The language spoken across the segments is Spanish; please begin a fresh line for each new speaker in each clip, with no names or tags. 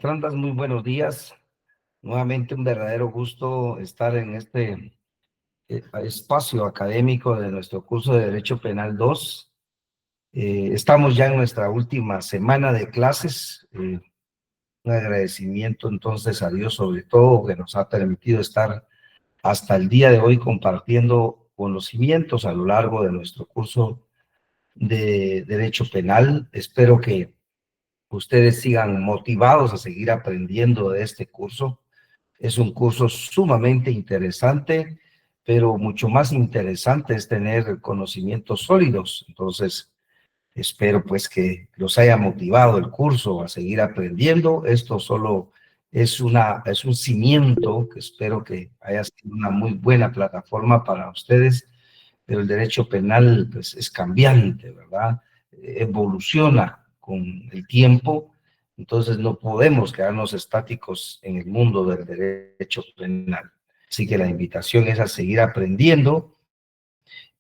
maestrandas, muy buenos días. Nuevamente un verdadero gusto estar en este espacio académico de nuestro curso de Derecho Penal 2. Estamos ya en nuestra última semana de clases. Un agradecimiento entonces a Dios sobre todo que nos ha permitido estar hasta el día de hoy compartiendo conocimientos a lo largo de nuestro curso de Derecho Penal. Espero que ustedes sigan motivados a seguir aprendiendo de este curso. Es un curso sumamente interesante, pero mucho más interesante es tener conocimientos sólidos. Entonces, espero pues que los haya motivado el curso a seguir aprendiendo. Esto solo es un cimiento que espero que haya sido una muy buena plataforma para ustedes, pero el derecho penal pues es cambiante, ¿verdad? Evoluciona con el tiempo. Entonces no podemos quedarnos estáticos en el mundo del derecho penal. Así que la invitación es a seguir aprendiendo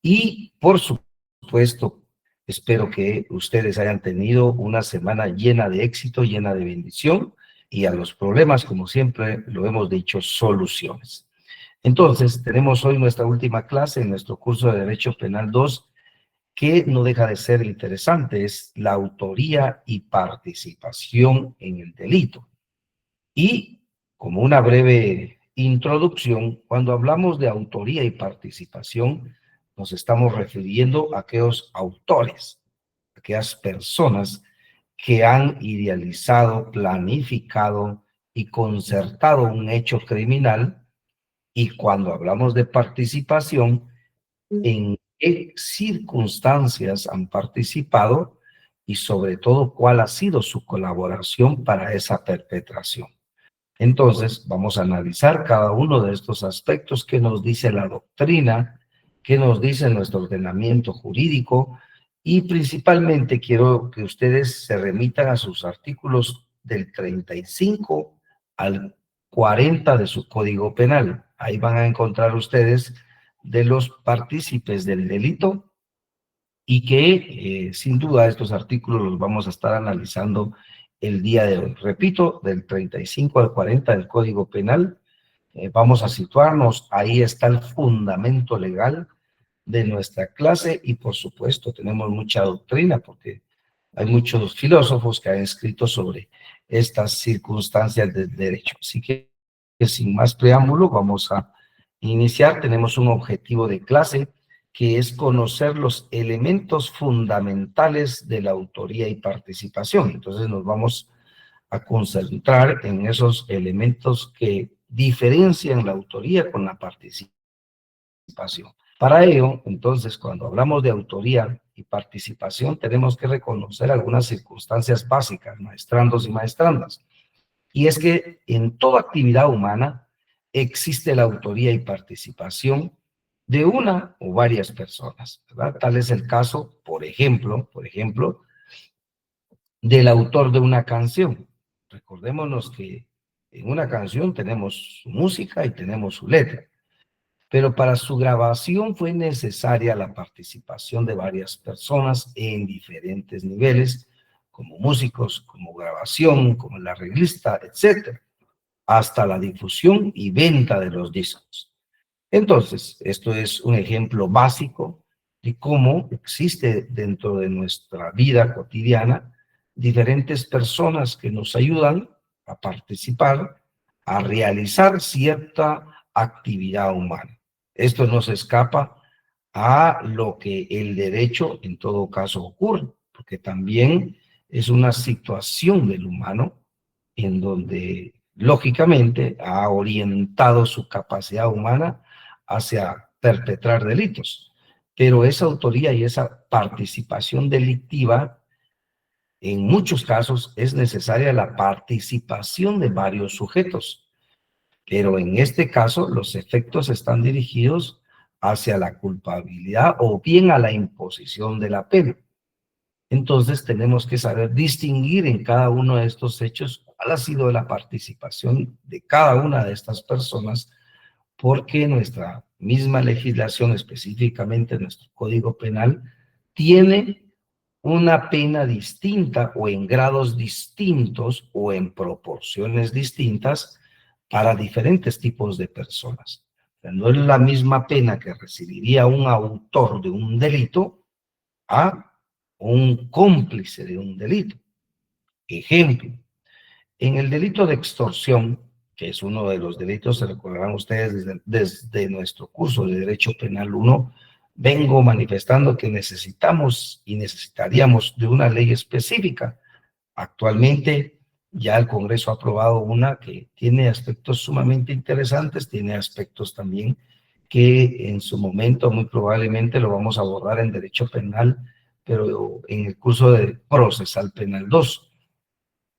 y, por supuesto, espero que ustedes hayan tenido una semana llena de éxito, llena de bendición, y a los problemas, como siempre lo hemos dicho, soluciones. Entonces, tenemos hoy nuestra última clase en nuestro curso de Derecho Penal 2, que no deja de ser interesante, es la autoría y participación en el delito. Y como una breve introducción, cuando hablamos de autoría y participación, nos estamos refiriendo a aquellos autores, aquellas personas que han idealizado, planificado y concertado un hecho criminal. Y cuando hablamos de participación, en qué circunstancias han participado y sobre todo cuál ha sido su colaboración para esa perpetración. Entonces, vamos a analizar cada uno de estos aspectos que nos dice la doctrina, que nos dice nuestro ordenamiento jurídico, y principalmente quiero que ustedes se remitan a sus artículos del 35 al 40 de su Código Penal. Ahí van a encontrar ustedes de los partícipes del delito y que sin duda estos artículos los vamos a estar analizando el día de hoy. Repito, del 35 al 40 del Código Penal, vamos a situarnos, ahí está el fundamento legal de nuestra clase y por supuesto tenemos mucha doctrina porque hay muchos filósofos que han escrito sobre estas circunstancias del derecho. Así que sin más preámbulo vamos a iniciar. Tenemos un objetivo de clase que es conocer los elementos fundamentales de la autoría y participación. Entonces nos vamos a concentrar en esos elementos que diferencian la autoría con la participación. Para ello, entonces, cuando hablamos de autoría y participación, tenemos que reconocer algunas circunstancias básicas, maestrandos y maestrandas. Y es que en toda actividad humana existe la autoría y participación de una o varias personas, ¿verdad? Tal es el caso, por ejemplo, del autor de una canción. Recordémonos que en una canción tenemos su música y tenemos su letra, pero para su grabación fue necesaria la participación de varias personas en diferentes niveles, como músicos, como grabación, como el arreglista, etcétera, hasta la difusión y venta de los discos. Entonces, esto es un ejemplo básico de cómo existe dentro de nuestra vida cotidiana diferentes personas que nos ayudan a participar, a realizar cierta actividad humana. Esto no se escapa a lo que el derecho en todo caso ocurre, porque también es una situación del humano en donde lógicamente ha orientado su capacidad humana hacia perpetrar delitos. Pero esa autoría y esa participación delictiva, en muchos casos es necesaria la participación de varios sujetos, pero en este caso los efectos están dirigidos hacia la culpabilidad o bien a la imposición de la pena. Entonces tenemos que saber distinguir en cada uno de estos hechos cuál ha sido la participación de cada una de estas personas, porque nuestra misma legislación, específicamente nuestro Código Penal, tiene una pena distinta o en grados distintos o en proporciones distintas para diferentes tipos de personas. O sea, no es la misma pena que recibiría un autor de un delito a un cómplice de un delito. Ejemplo, en el delito de extorsión, que es uno de los delitos, se recordarán ustedes desde nuestro curso de Derecho Penal 1, vengo manifestando que necesitamos y necesitaríamos de una ley específica. Actualmente ya el Congreso ha aprobado una que tiene aspectos sumamente interesantes, tiene aspectos también que en su momento muy probablemente lo vamos a abordar en Derecho Penal, pero en el curso de Procesal Penal 2.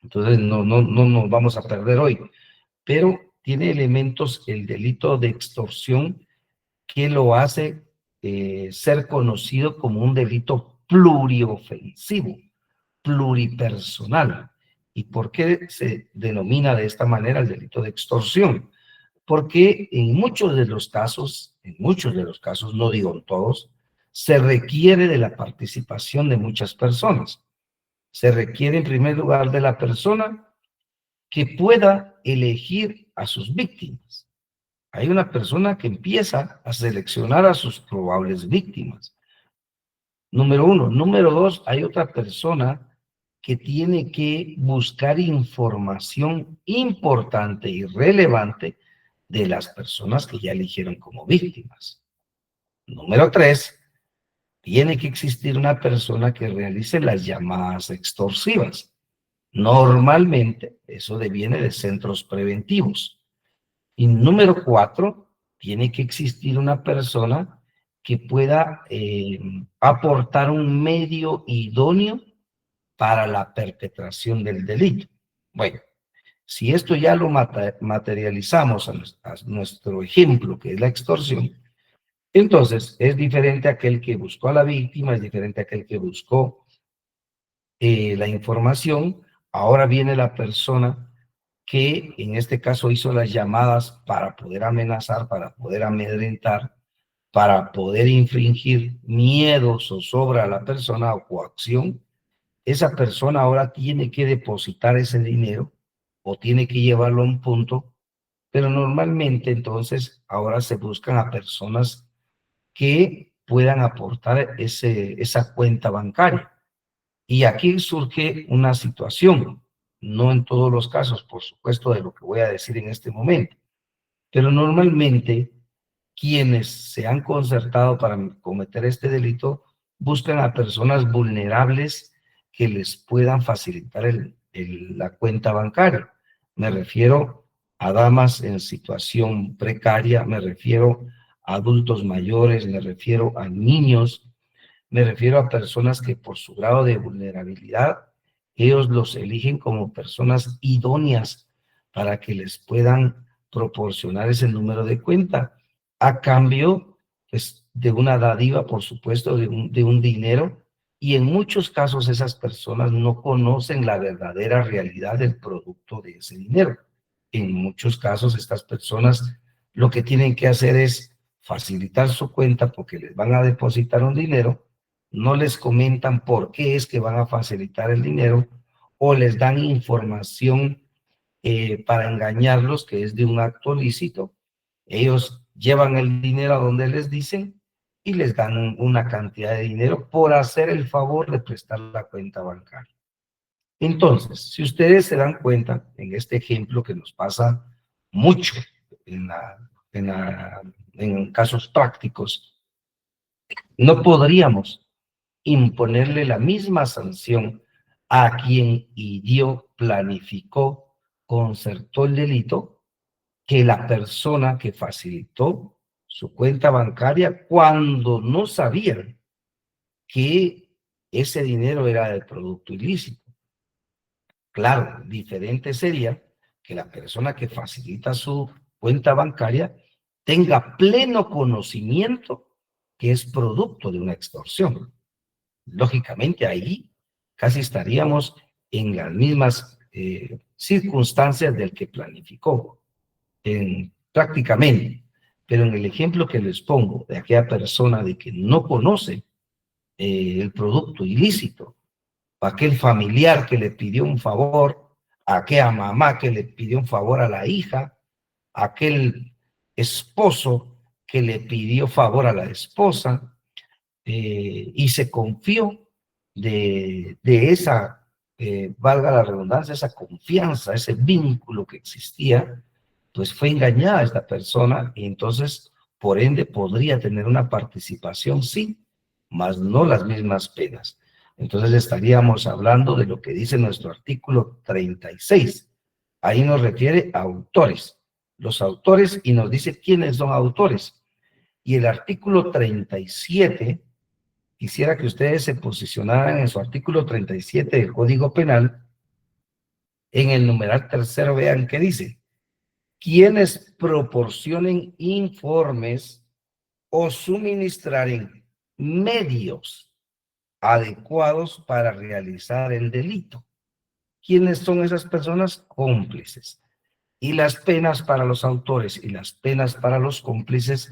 Entonces no nos vamos a perder hoy, pero tiene elementos el delito de extorsión que lo hace ser conocido como un delito pluriofensivo, pluripersonal. ¿Y por qué se denomina de esta manera el delito de extorsión? Porque en muchos de los casos, no digo en todos, se requiere de la participación de muchas personas. Se requiere en primer lugar de la persona que pueda elegir a sus víctimas. Hay una persona que empieza a seleccionar a sus probables víctimas. Número uno. Número dos, hay otra persona que tiene que buscar información importante y relevante de las personas que ya eligieron como víctimas. Número tres, tiene que existir una persona que realice las llamadas extorsivas. Normalmente, eso deviene de centros preventivos. Y número cuatro, tiene que existir una persona que pueda aportar un medio idóneo para la perpetración del delito. Bueno, si esto ya lo materializamos a nuestro ejemplo, que es la extorsión, entonces es diferente a aquel que buscó a la víctima, es diferente a aquel que buscó la información. Ahora viene la persona que en este caso hizo las llamadas para poder amenazar, para poder amedrentar, para poder infringir miedo, zozobra a la persona o coacción. Esa persona ahora tiene que depositar ese dinero o tiene que llevarlo a un punto, pero normalmente entonces ahora se buscan a personas que puedan aportar esa cuenta bancaria. Y aquí surge una situación, no en todos los casos, por supuesto, de lo que voy a decir en este momento, pero normalmente quienes se han concertado para cometer este delito buscan a personas vulnerables que les puedan facilitar la cuenta bancaria. Me refiero a damas en situación precaria, me refiero a adultos mayores, me refiero a niños, me refiero a personas que por su grado de vulnerabilidad, ellos los eligen como personas idóneas para que les puedan proporcionar ese número de cuenta a cambio pues, de una dádiva, por supuesto, de un dinero. Y en muchos casos esas personas no conocen la verdadera realidad del producto de ese dinero. En muchos casos estas personas lo que tienen que hacer es facilitar su cuenta porque les van a depositar un dinero, no les comentan por qué es que van a facilitar el dinero o les dan información para engañarlos que es de un acto lícito. Ellos llevan el dinero a donde les dicen y les dan una cantidad de dinero por hacer el favor de prestar la cuenta bancaria. Entonces, si ustedes se dan cuenta en este ejemplo que nos pasa mucho en casos prácticos, no podríamos imponerle la misma sanción a quien hirió, planificó, concertó el delito que la persona que facilitó su cuenta bancaria cuando no sabían que ese dinero era del producto ilícito. Claro, diferente sería que la persona que facilita su cuenta bancaria tenga pleno conocimiento que es producto de una extorsión. Lógicamente ahí casi estaríamos en las mismas circunstancias del que planificó, prácticamente. Pero en el ejemplo que les pongo de aquella persona de que no conoce el producto ilícito aquel familiar que le pidió un favor, aquella mamá que le pidió un favor a la hija, aquel esposo que le pidió favor a la esposa, y se confió de esa, valga la redundancia, esa confianza, ese vínculo que existía, pues fue engañada esta persona y entonces, por ende, podría tener una participación, sí, mas no las mismas penas. Entonces estaríamos hablando de lo que dice nuestro artículo 36. Ahí nos refiere a autores. Los autores y nos dice quiénes son autores. Y el artículo 37, quisiera que ustedes se posicionaran en su artículo 37 del Código Penal, en el numeral tercero, vean qué dice. Quienes proporcionen informes o suministraren medios adecuados para realizar el delito. ¿Quiénes son esas personas? Cómplices. Y las penas para los autores y las penas para los cómplices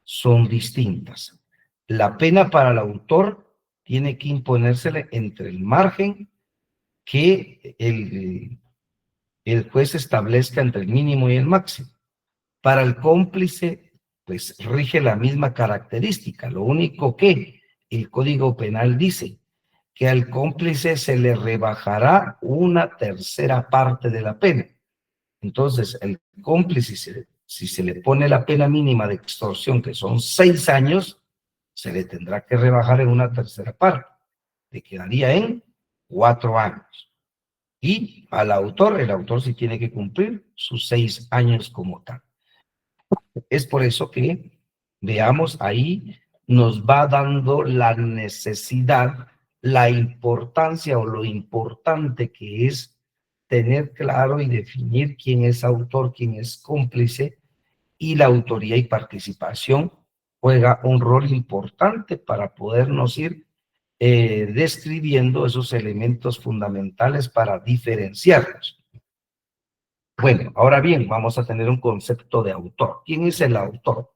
son distintas. La pena para el autor tiene que imponérsele entre el margen que el juez establezca entre el mínimo y el máximo. Para el cómplice, pues rige la misma característica. Lo único que el Código Penal dice que al cómplice se le rebajará una tercera parte de la pena. Entonces, el cómplice, si se le pone la pena mínima de extorsión, que son 6 años, se le tendrá que rebajar en una tercera parte. Le quedaría en 4 años. Y al autor, el autor sí tiene que cumplir sus 6 años como tal. Es por eso que, veamos, ahí nos va dando la necesidad, la importancia o lo importante que es tener claro y definir quién es autor, quién es cómplice, y la autoría y participación juega un rol importante para podernos ir describiendo esos elementos fundamentales para diferenciarlos. Bueno, ahora bien, vamos a tener un concepto de autor. ¿Quién es el autor?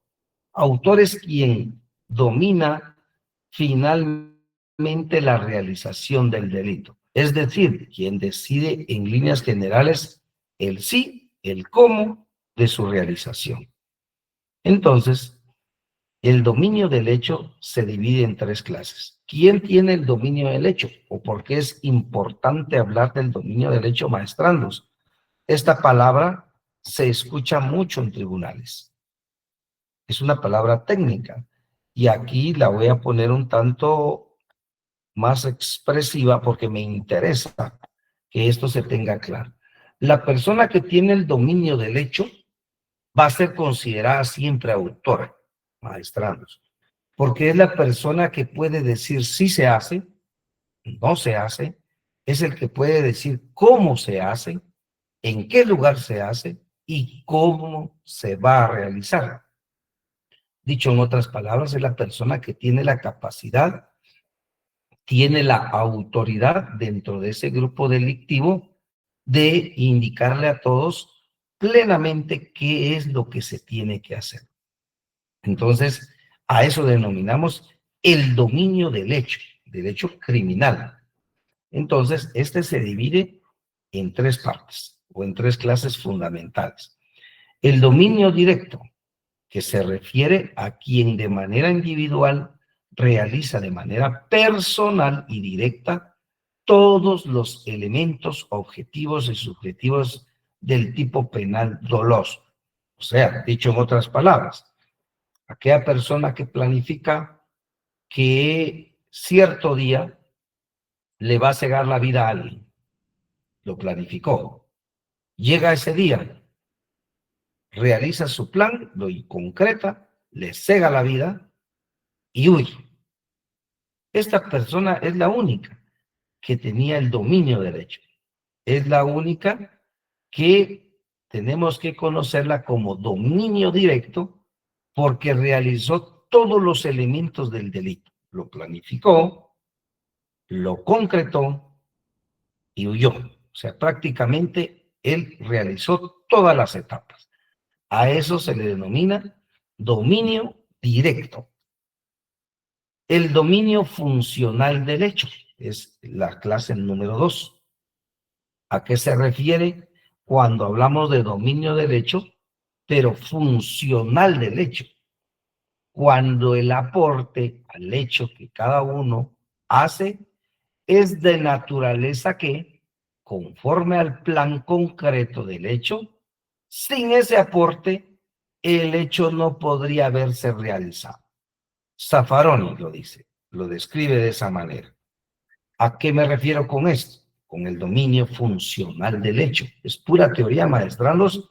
Autor es quien domina finalmente la realización del delito. Es decir, quien decide en líneas generales el sí, el cómo de su realización. Entonces, el dominio del hecho se divide en 3 clases. ¿Quién tiene el dominio del hecho? ¿O por qué es importante hablar del dominio del hecho, maestrandos? Esta palabra se escucha mucho en tribunales. Es una palabra técnica. Y aquí la voy a poner un tanto más expresiva porque me interesa que esto se tenga claro. La persona que tiene el dominio del hecho va a ser considerada siempre autora, maestranos, porque es la persona que puede decir si se hace, no se hace, es el que puede decir cómo se hace, en qué lugar se hace y cómo se va a realizar. Dicho en otras palabras, es la persona que tiene la capacidad, tiene la autoridad dentro de ese grupo delictivo de indicarle a todos plenamente qué es lo que se tiene que hacer. Entonces, a eso denominamos el dominio del hecho criminal. Entonces, este se divide en 3 partes o en 3 clases fundamentales. El dominio directo, que se refiere a quien de manera individual realiza de manera personal y directa todos los elementos objetivos y subjetivos del tipo penal doloso. O sea, dicho en otras palabras, aquella persona que planifica que cierto día le va a cegar la vida a alguien, lo planificó. Llega ese día, realiza su plan, lo concreta, le cega la vida y huye. Esta persona es la única que tenía el dominio del hecho. Es la única que tenemos que conocerla como dominio directo porque realizó todos los elementos del delito. Lo planificó, lo concretó y huyó. O sea, prácticamente él realizó todas las etapas. A eso se le denomina dominio directo. El dominio funcional del hecho. es la clase número 2. ¿A qué se refiere cuando hablamos de dominio del hecho, pero funcional del hecho? Cuando el aporte al hecho que cada uno hace es de naturaleza que, conforme al plan concreto del hecho, sin ese aporte, el hecho no podría haberse realizado. Zaffaroni lo dice, lo describe de esa manera. ¿A qué me refiero con esto? Con el dominio funcional del hecho. Es pura teoría, maestranos,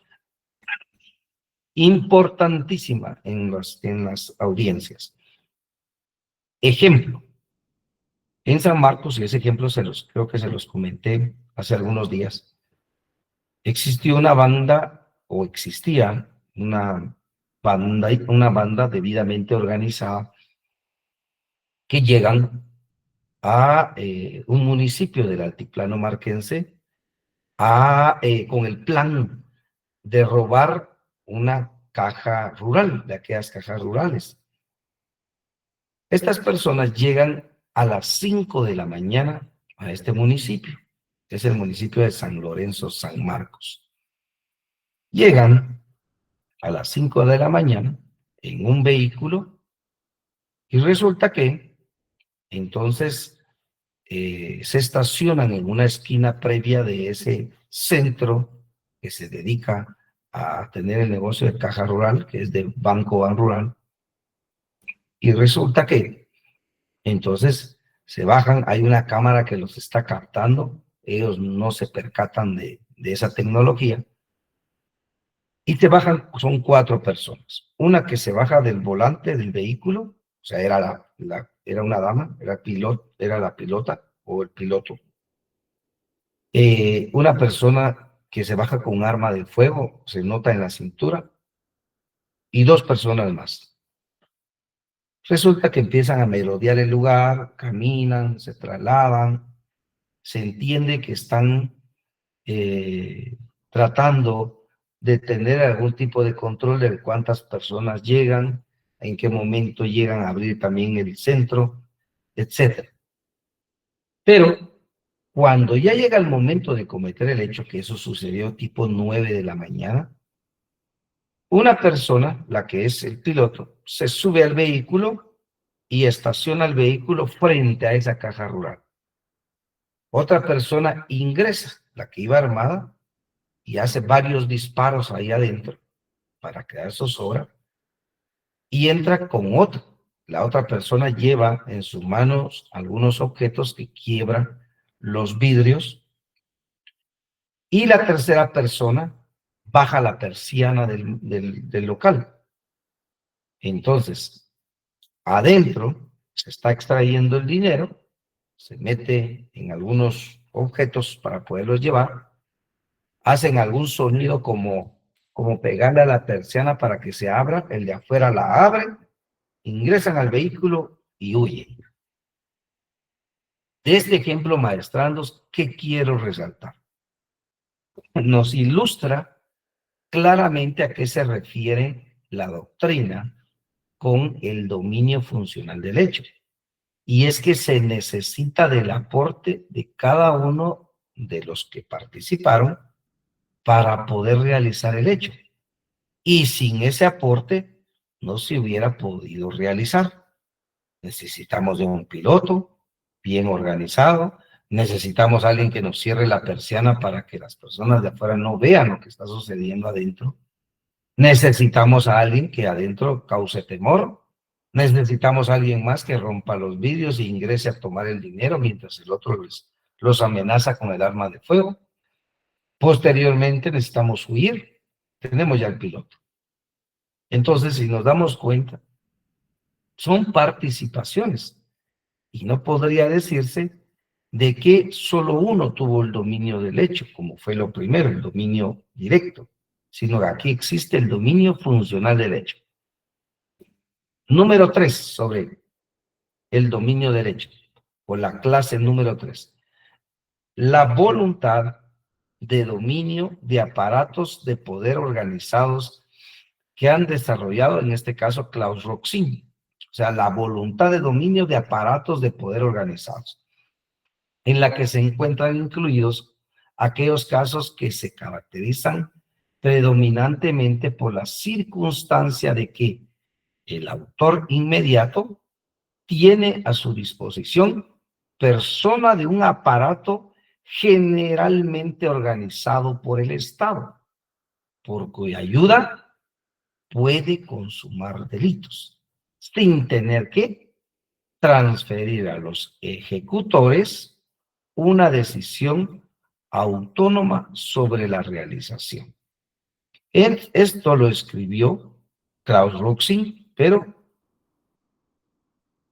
importantísima en las audiencias. Ejemplo, en San Marcos, y ese ejemplo creo que se los comenté hace algunos días, existió una banda, o existía una banda debidamente organizada que llegan a un municipio del altiplano marquense con el plan de robar una caja rural, de aquellas cajas rurales. Estas personas llegan a las 5 de la mañana a este municipio, que es el municipio de San Lorenzo, San Marcos. Llegan a las 5 de la mañana en un vehículo y resulta que entonces se estacionan en una esquina previa de ese centro que se dedica a tener el negocio de caja rural, que es de Banco Ban Rural, y resulta que entonces se bajan, hay una cámara que los está captando, ellos no se percatan de esa tecnología, y te bajan, son 4 personas. Una que se baja del volante del vehículo, o sea, era una dama, era la pilota o el piloto. Una persona que se baja con un arma de fuego, se nota en la cintura, y 2 personas más. Resulta que empiezan a merodear el lugar, caminan, se trasladan, se entiende que están tratando de tener algún tipo de control de cuántas personas llegan, en qué momento llegan a abrir también el centro, etc. Pero cuando ya llega el momento de cometer el hecho, que eso sucedió tipo 9 de la mañana, una persona, la que es el piloto, se sube al vehículo y estaciona el vehículo frente a esa caja rural. Otra persona ingresa, la que iba armada, y hace varios disparos ahí adentro para crear zozobra y entra con otro. La otra persona lleva en sus manos algunos objetos que quiebran los vidrios y la tercera persona baja la persiana del local. Entonces, adentro se está extrayendo el dinero, se mete en algunos objetos para poderlos llevar, hacen algún sonido como pegarle a la persiana para que se abra, el de afuera la abren, ingresan al vehículo y huyen. De este ejemplo, maestrandos, ¿qué quiero resaltar? Nos ilustra claramente a qué se refiere la doctrina con el dominio funcional del hecho. Y es que se necesita del aporte de cada uno de los que participaron para poder realizar el hecho. Y sin ese aporte no se hubiera podido realizar. Necesitamos de un piloto bien organizado, necesitamos a alguien que nos cierre la persiana para que las personas de afuera no vean lo que está sucediendo adentro. Necesitamos a alguien que adentro cause temor. Necesitamos a alguien más que rompa los vidrios e ingrese a tomar el dinero mientras el otro los amenaza con el arma de fuego. Posteriormente necesitamos huir. Tenemos ya el piloto. Entonces, si nos damos cuenta, son participaciones y no podría decirse de que solo uno tuvo el dominio del hecho, como fue lo primero, el dominio directo, sino que aquí existe el dominio funcional del hecho. Número 3, sobre el dominio del hecho, o la clase número 3. La voluntad de dominio de aparatos de poder organizados que han desarrollado, en este caso, Klaus Roxin. O sea, la voluntad de dominio de aparatos de poder organizados. en la que se encuentran incluidos aquellos casos que se caracterizan predominantemente por la circunstancia de que el autor inmediato tiene a su disposición persona de un aparato generalmente organizado por el Estado, por cuya ayuda puede consumar delitos, sin tener que transferir a los ejecutores una decisión autónoma sobre la realización. Esto lo escribió Klaus Roxin, pero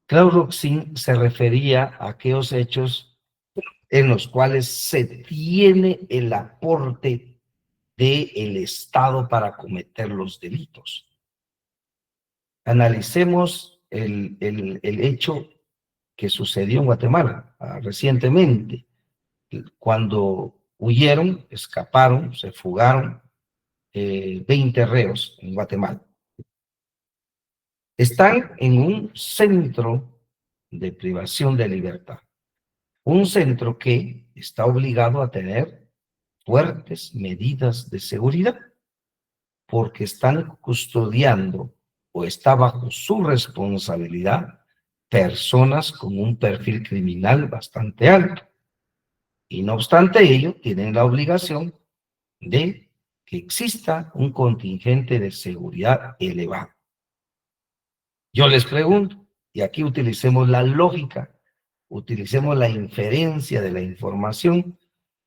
Klaus Roxin se refería a aquellos hechos en los cuales se tiene el aporte del Estado para cometer los delitos. Analicemos el hecho que sucedió en Guatemala recientemente, cuando huyeron, escaparon, se fugaron 20 reos en Guatemala. Están en un centro de privación de libertad, un centro que está obligado a tener fuertes medidas de seguridad, porque están custodiando o está bajo su responsabilidad personas con un perfil criminal bastante alto. Y no obstante ello, tienen la obligación de que exista un contingente de seguridad elevado. Yo les pregunto, y aquí utilicemos la lógica, utilicemos la inferencia de la información,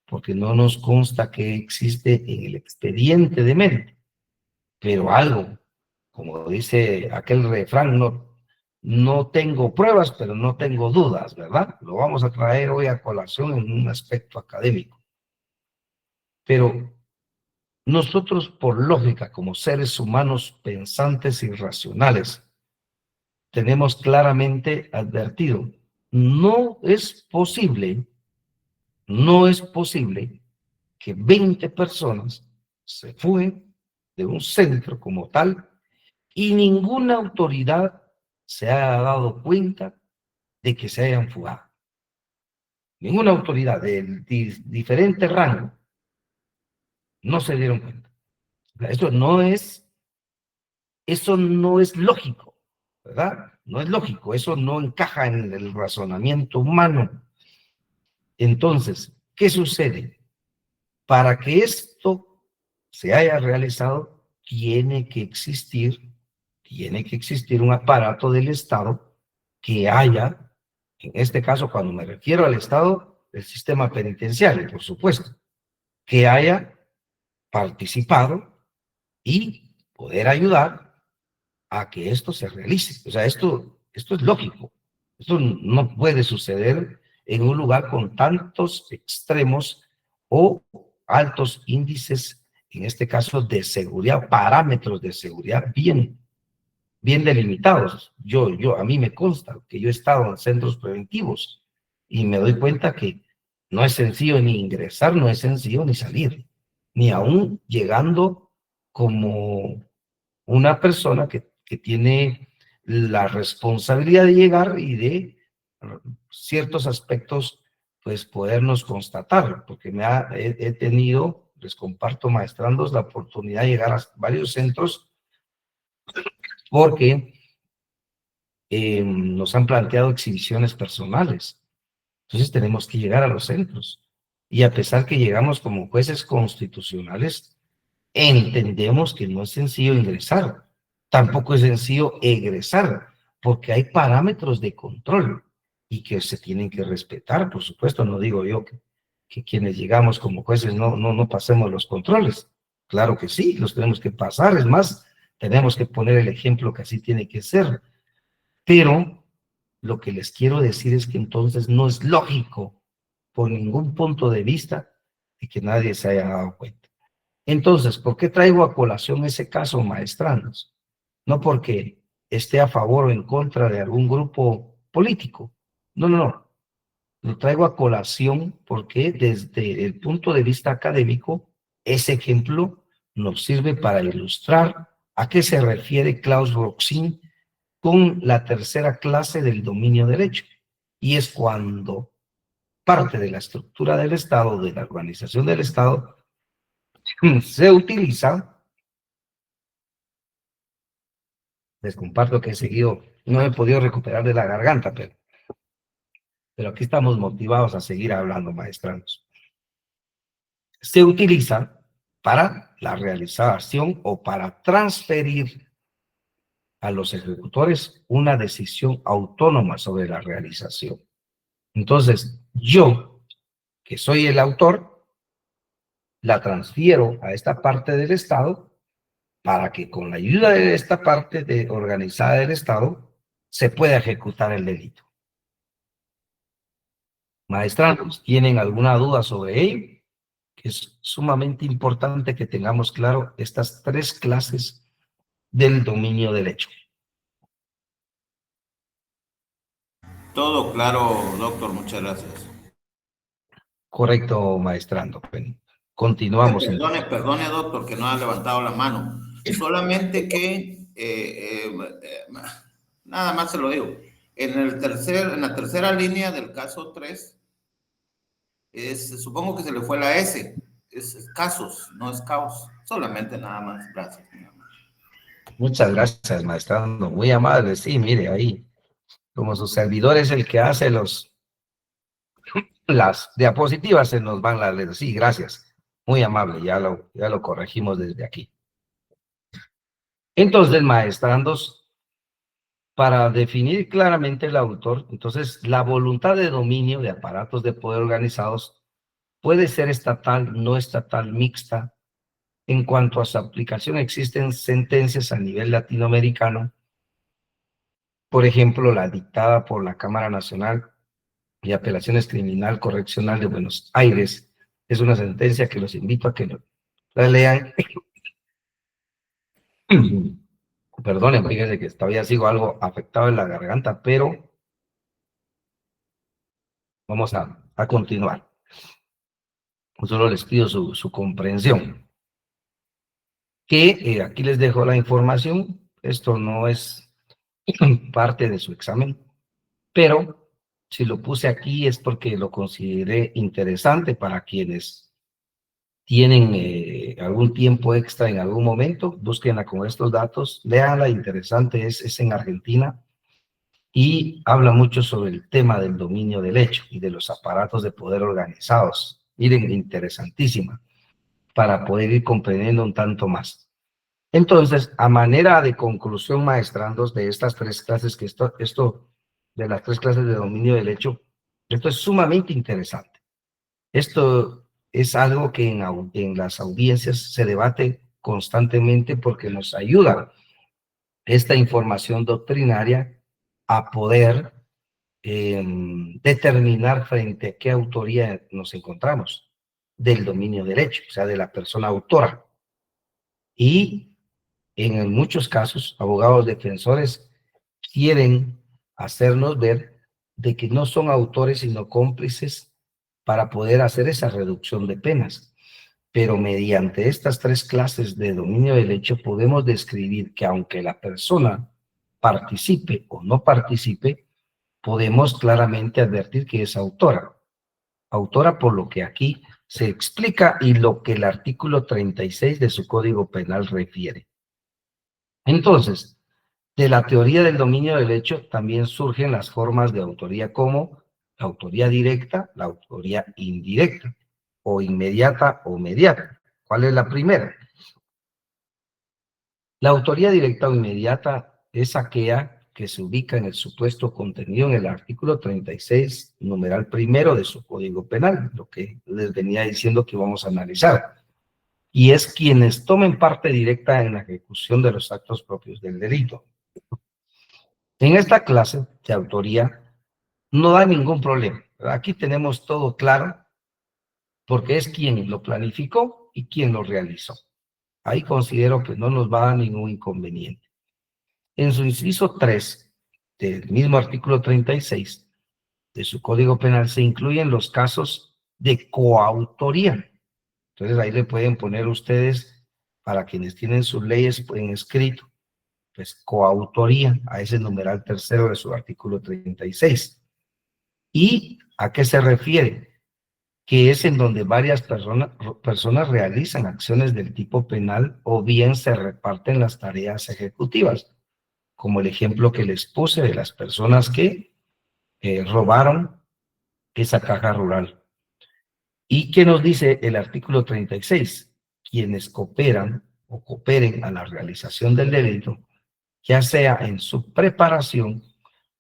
porque no nos consta que existe en el expediente de mente, pero algo, como dice aquel refrán, no tengo pruebas, pero no tengo dudas, ¿verdad? Lo vamos a traer hoy a colación en un aspecto académico. Pero nosotros, por lógica, como seres humanos pensantes y racionales, tenemos claramente advertido, no es posible que 20 personas se fuguen de un centro como tal y ninguna autoridad se haya dado cuenta de que se hayan fugado. Ninguna autoridad de diferente rango no se dieron cuenta. Eso no es lógico, ¿verdad? No es lógico, eso no encaja en el razonamiento humano. Entonces, ¿qué sucede? Para que esto se haya realizado, tiene que existir un aparato del Estado que haya, en este caso, cuando me refiero al Estado, el sistema penitenciario, por supuesto, que haya participado y poder ayudar a que esto se realice. O sea, esto es lógico. Esto no puede suceder en un lugar con tantos extremos o altos índices, en este caso de seguridad, parámetros de seguridad bien delimitados. A mí me consta que yo he estado en centros preventivos y me doy cuenta que no es sencillo ni ingresar, no es sencillo ni salir, ni aún llegando como una persona que tiene la responsabilidad de llegar y de ciertos aspectos, pues podernos constatar, porque he tenido, les comparto maestrandos, la oportunidad de llegar a varios centros porque nos han planteado exhibiciones personales. Entonces tenemos que llegar a los centros. Y a pesar que llegamos como jueces constitucionales, entendemos que no es sencillo ingresar, tampoco es sencillo egresar, porque hay parámetros de control y que se tienen que respetar, por supuesto. No digo yo que quienes llegamos como jueces no pasemos los controles. Claro que sí, los tenemos que pasar. Es más, tenemos que poner el ejemplo que así tiene que ser. Pero lo que les quiero decir es que entonces no es lógico, por ningún punto de vista, de que nadie se haya dado cuenta. Entonces, ¿por qué traigo a colación ese caso, maestranos? No porque esté a favor o en contra de algún grupo político. No. Lo traigo a colación porque desde el punto de vista académico, ese ejemplo nos sirve para ilustrar a qué se refiere Klaus Roxin con la tercera clase del dominio derecho. Y es cuando parte de la estructura del Estado, de la organización del Estado, se utiliza. Les comparto que he seguido, no he podido recuperar de la garganta, pero aquí estamos motivados a seguir hablando, maestranos. Se utiliza para la realización o para transferir a los ejecutores una decisión autónoma sobre la realización. Entonces, yo, que soy el autor, la transfiero a esta parte del Estado para que con la ayuda de esta parte organizada del Estado se pueda ejecutar el delito. Maestranos, ¿tienen alguna duda sobre ello? Es sumamente importante que tengamos claro estas tres clases del dominio del hecho.
Todo claro, doctor, muchas gracias.
Correcto, maestrando. Continuamos.
Perdone, doctor, que no ha levantado la mano. Solamente que, nada más se lo digo, en la tercera línea del caso 3, supongo que se le fue la S, es casos, no es caos, solamente nada más, gracias.
Muchas gracias, maestrando, muy amable. Sí, mire, ahí, como su servidor es el que hace las diapositivas, se nos van las letras. Sí, gracias. Muy amable, ya lo corregimos desde aquí. Entonces, maestrandos, para definir claramente el autor, entonces la voluntad de dominio de aparatos de poder organizados puede ser estatal, no estatal, mixta. En cuanto a su aplicación, existen sentencias a nivel latinoamericano, por ejemplo, la dictada por la Cámara Nacional de Apelaciones Criminal Correccional de Buenos Aires. Es una sentencia que los invito a que la lean. Perdonen, fíjense que todavía sigo algo afectado en la garganta, pero vamos a continuar. Solo les pido su comprensión. Que aquí les dejo la información. Esto no es parte de su examen, pero si lo puse aquí es porque lo consideré interesante para quienes tienen algún tiempo extra en algún momento, búsquenla con estos datos, léanla, interesante, es en Argentina y habla mucho sobre el tema del dominio del hecho y de los aparatos de poder organizados. Miren, interesantísima, para poder ir comprendiendo un tanto más. Entonces, a manera de conclusión, maestrandos, de estas tres clases, que esto de las tres clases de dominio del hecho, esto es sumamente interesante. Esto es algo que en las audiencias se debate constantemente porque nos ayuda esta información doctrinaria a poder determinar frente a qué autoría nos encontramos del dominio del hecho, o sea, de la persona autora. Y en muchos casos, abogados defensores quieren hacernos ver de que no son autores sino cómplices para poder hacer esa reducción de penas. Pero mediante estas tres clases de dominio del hecho podemos describir que aunque la persona participe o no participe, podemos claramente advertir que es autora. Autora por lo que aquí se explica y lo que el artículo 36 de su Código Penal refiere. Entonces, de la teoría del dominio del hecho también surgen las formas de autoría como la autoría directa, la autoría indirecta, o inmediata o mediata. ¿Cuál es la primera? La autoría directa o inmediata es aquella que se ubica en el supuesto contenido en el artículo 36, numeral primero de su Código Penal, lo que les venía diciendo que vamos a analizar. Y es quienes tomen parte directa en la ejecución de los actos propios del delito. En esta clase de autoría no da ningún problema. Aquí tenemos todo claro porque es quien lo planificó y quien lo realizó. Ahí considero que no nos va a dar ningún inconveniente. En su inciso 3 del mismo artículo 36 de su Código Penal se incluyen los casos de coautoría. Entonces ahí le pueden poner ustedes, para quienes tienen sus leyes en escrito, pues coautoría a ese numeral tercero de su artículo 36. ¿Y a qué se refiere? Que es en donde varias personas realizan acciones del tipo penal o bien se reparten las tareas ejecutivas, como el ejemplo que les puse de las personas que robaron esa caja rural. ¿Y qué nos dice el artículo 36? Quienes cooperan o cooperen a la realización del delito, ya sea en su preparación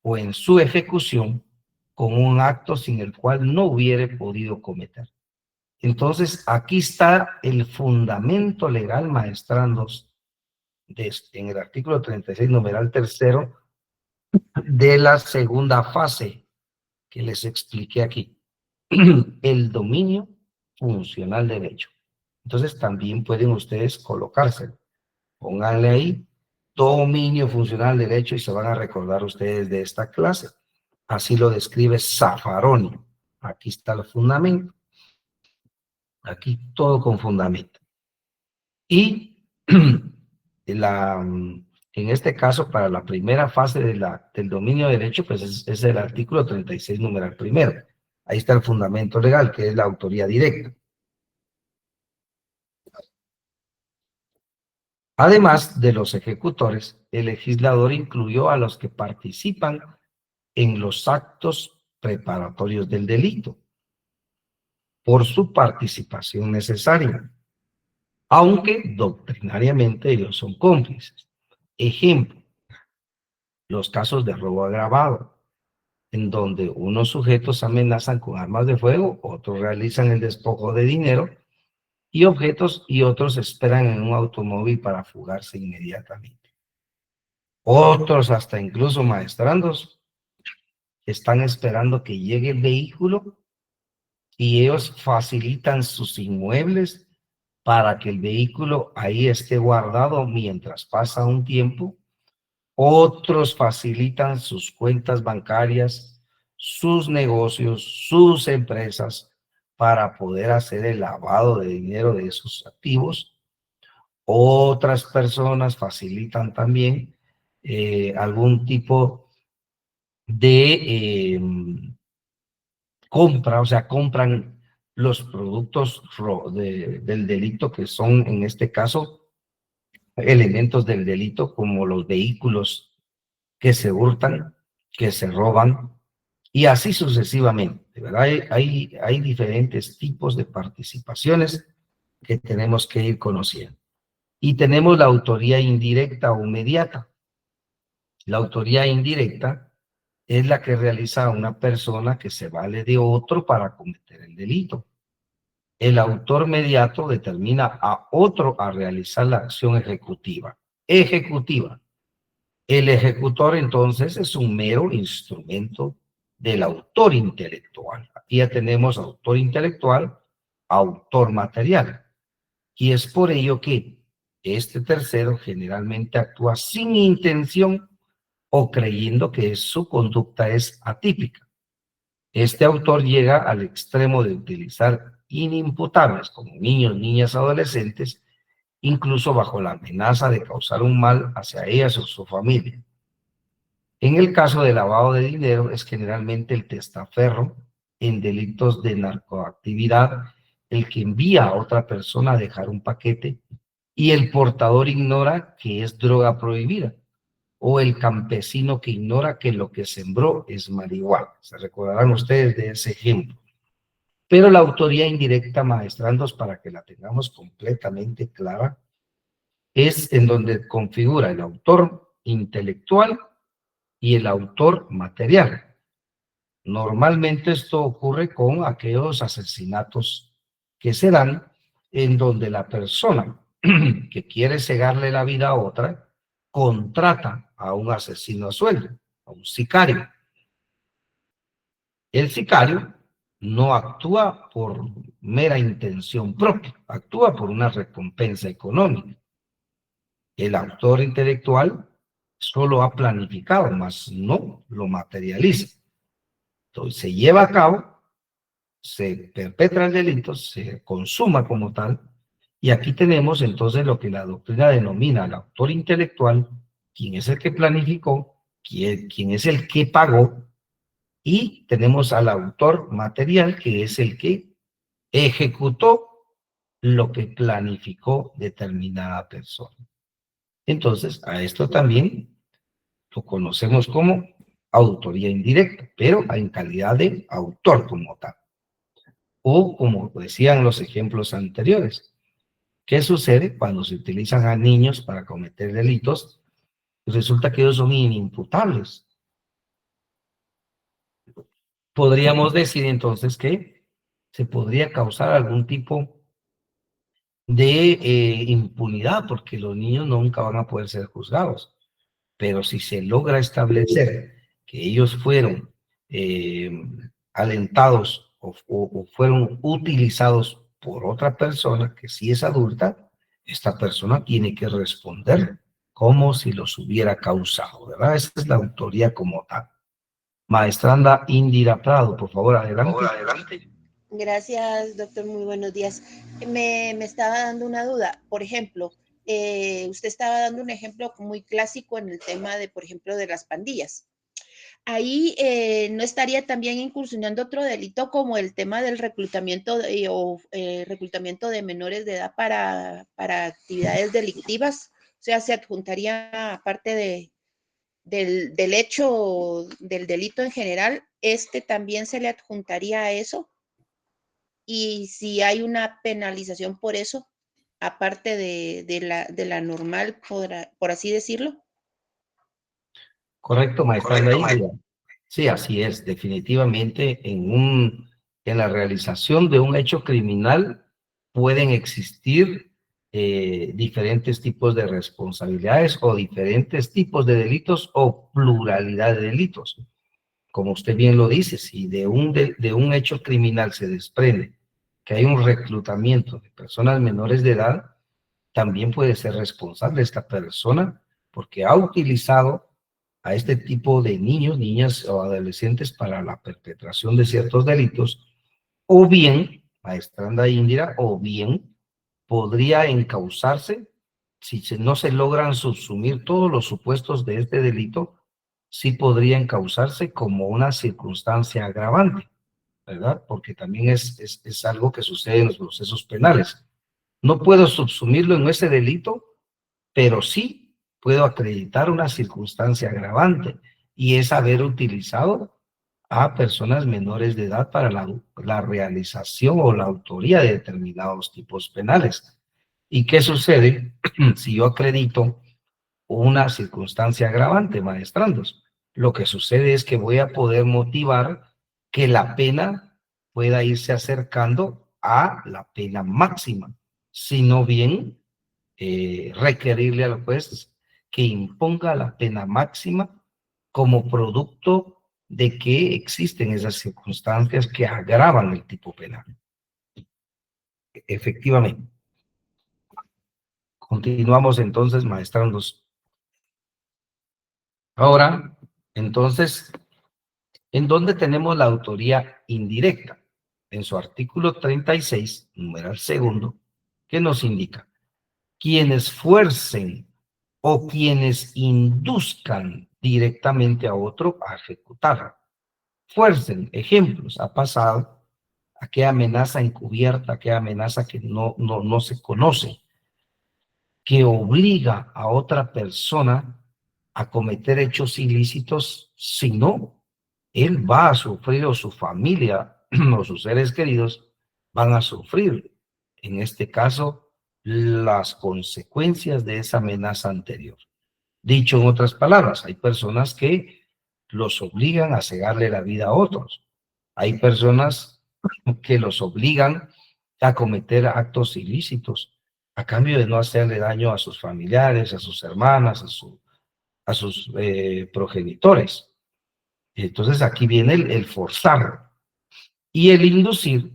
o en su ejecución, con un acto sin el cual no hubiere podido cometer. Entonces, aquí está el fundamento legal, maestrandos, en el artículo 36, numeral tercero, de la segunda fase que les expliqué aquí. El dominio funcional del hecho. Entonces, también pueden ustedes colocárselo. Pónganle ahí dominio funcional del hecho y se van a recordar ustedes de esta clase. Así lo describe Zaffaroni. Aquí está el fundamento. Aquí todo con fundamento. Y en este caso, para la primera fase del dominio del hecho, pues es el artículo 36, numeral primero. Ahí está el fundamento legal, que es la autoría directa. Además de los ejecutores, el legislador incluyó a los que participan en los actos preparatorios del delito por su participación necesaria, aunque doctrinariamente ellos son cómplices. Ejemplo, los casos de robo agravado, en donde unos sujetos amenazan con armas de fuego, otros realizan el despojo de dinero y objetos y otros esperan en un automóvil para fugarse inmediatamente. Otros, hasta incluso maestrandos, están esperando que llegue el vehículo y ellos facilitan sus inmuebles para que el vehículo ahí esté guardado mientras pasa un tiempo. Otros facilitan sus cuentas bancarias, sus negocios, sus empresas para poder hacer el lavado de dinero de esos activos. Otras personas facilitan también algún tipo de compra, o sea, compran los productos del delito, que son en este caso elementos del delito, como los vehículos que se hurtan, que se roban, y así sucesivamente, ¿verdad? Hay diferentes tipos de participaciones que tenemos que ir conociendo. Y tenemos la autoría indirecta o mediata. La autoría indirecta es la que realiza una persona que se vale de otro para cometer el delito. El autor mediato determina a otro a realizar la acción ejecutiva. Ejecutiva. El ejecutor, entonces, es un mero instrumento del autor intelectual. Aquí ya tenemos autor intelectual, autor material. Y es por ello que este tercero generalmente actúa sin intención o creyendo que su conducta es atípica. Este autor llega al extremo de utilizar inimputables como niños, niñas, adolescentes, incluso bajo la amenaza de causar un mal hacia ellas o su familia. En el caso de lavado de dinero es generalmente el testaferro en delitos de narcoactividad el que envía a otra persona a dejar un paquete y el portador ignora que es droga prohibida, o el campesino que ignora que lo que sembró es marihuana. Se recordarán ustedes de ese ejemplo. Pero la autoría indirecta, maestrandos, para que la tengamos completamente clara, es en donde configura el autor intelectual y el autor material. Normalmente esto ocurre con aquellos asesinatos que se dan en donde la persona que quiere cegarle la vida a otra contrata a un asesino a sueldo, a un sicario. El sicario no actúa por mera intención propia, actúa por una recompensa económica. El autor intelectual solo ha planificado, mas no lo materializa. Entonces se lleva a cabo, se perpetra el delito, se consuma como tal, y aquí tenemos entonces lo que la doctrina denomina el autor intelectual, quien es el que planificó, quien es el que pagó, y tenemos al autor material, que es el que ejecutó lo que planificó determinada persona. Entonces, a esto también lo conocemos como autoría indirecta, pero en calidad de autor como tal. O como decían los ejemplos anteriores, ¿qué sucede cuando se utilizan a niños para cometer delitos? Pues resulta que ellos son inimputables. Podríamos decir entonces que se podría causar algún tipo de impunidad, porque los niños nunca van a poder ser juzgados. Pero si se logra establecer que ellos fueron eh, alentados o fueron utilizados por otra persona que sí es adulta, esta persona tiene que responder como si los hubiera causado, ¿verdad? Esa es la autoría como tal. Maestranda Indira Prado, por favor, adelante.
Por favor, adelante. Gracias, doctor. Muy buenos días. Me estaba dando una duda. Por ejemplo, usted estaba dando un ejemplo muy clásico en el tema de, por ejemplo, de las pandillas. Ahí no estaría también incursionando otro delito como el tema del reclutamiento reclutamiento de menores de edad para actividades delictivas. O sea, se adjuntaría, aparte del hecho del delito en general, también se le adjuntaría a eso. Y si hay una penalización por eso, aparte de la normal, por así decirlo.
Correcto, maestranda Indira. Sí, así es, definitivamente en la realización de un hecho criminal pueden existir diferentes tipos de responsabilidades o diferentes tipos de delitos o pluralidad de delitos. Como usted bien lo dice, si de un hecho criminal se desprende que hay un reclutamiento de personas menores de edad, también puede ser responsable esta persona porque ha utilizado a este tipo de niños, niñas o adolescentes para la perpetración de ciertos delitos, o bien, maestranda Indira, o bien podría encausarse, si no se logran subsumir todos los supuestos de este delito, sí podría encausarse como una circunstancia agravante, ¿verdad? Porque también es algo que sucede en los procesos penales. No puedo subsumirlo en ese delito, pero sí puedo acreditar una circunstancia agravante y es haber utilizado a personas menores de edad para la realización o la autoría de determinados tipos penales. ¿Y qué sucede si yo acredito una circunstancia agravante, maestrandos? Lo que sucede es que voy a poder motivar que la pena pueda irse acercando a la pena máxima, sino bien requerirle al juez que imponga la pena máxima como producto de que existen esas circunstancias que agravan el tipo penal. Efectivamente. Continuamos entonces, maestrandos. Ahora, entonces, ¿en dónde tenemos la autoría indirecta? En su artículo 36, numeral segundo, que nos indica: quienes fuercen o quienes induzcan directamente a otro a ejecutar. Fuercen, ejemplos, ha pasado aquella amenaza encubierta, aquella amenaza que no se conoce, que obliga a otra persona a cometer hechos ilícitos, si no, él va a sufrir o su familia o sus seres queridos van a sufrir, en este caso, las consecuencias de esa amenaza anterior. Dicho en otras palabras, hay personas que los obligan a cegarle la vida a otros. Hay personas que los obligan a cometer actos ilícitos a cambio de no hacerle daño a sus familiares, a sus hermanas, a sus progenitores. Entonces aquí viene el forzar y el inducir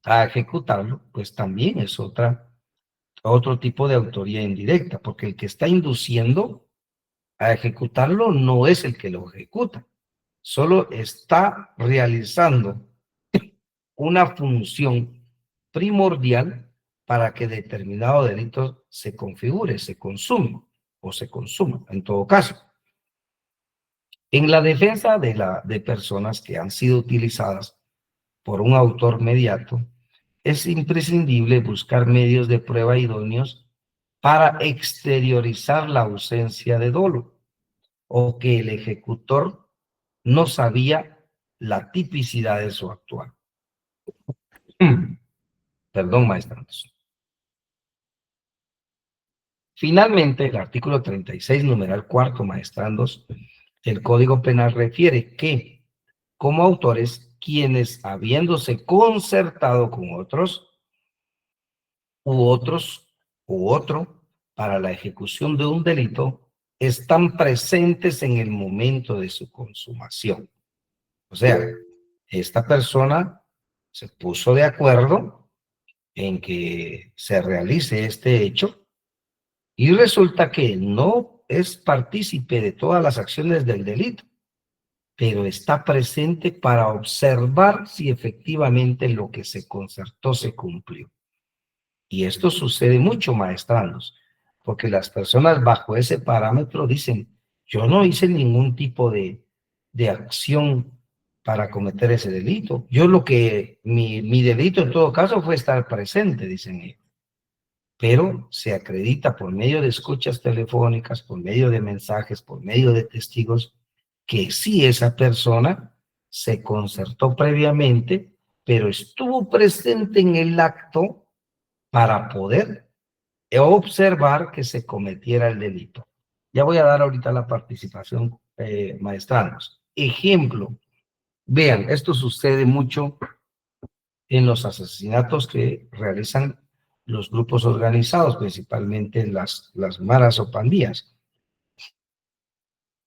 a ejecutarlo, pues también es otro tipo de autoría indirecta, porque el que está induciendo a ejecutarlo no es el que lo ejecuta, solo está realizando una función primordial para que determinado delito se configure, se consume o se consuma, en todo caso. En la defensa de personas que han sido utilizadas por un autor mediato, es imprescindible buscar medios de prueba idóneos para exteriorizar la ausencia de dolo o que el ejecutor no sabía la tipicidad de su actuar. Perdón, maestros. Finalmente, el artículo 36, numeral cuarto, maestrandos, el Código Penal refiere que, como autores, quienes habiéndose concertado con otros, u otro, para la ejecución de un delito, están presentes en el momento de su consumación. O sea, esta persona se puso de acuerdo en que se realice este hecho y resulta que no es partícipe de todas las acciones del delito, pero está presente para observar si efectivamente lo que se concertó se cumplió. Y esto sucede mucho, maestranos, porque las personas bajo ese parámetro dicen, yo no hice ningún tipo de acción para cometer ese delito. Yo mi delito en todo caso fue estar presente, dicen ellos. Pero se acredita por medio de escuchas telefónicas, por medio de mensajes, por medio de testigos, que sí esa persona se concertó previamente, pero estuvo presente en el acto para poder observar que se cometiera el delito. Ya voy a dar ahorita la participación, maestranos. Ejemplo, vean, esto sucede mucho en los asesinatos que realizan los grupos organizados, principalmente las maras o pandillas.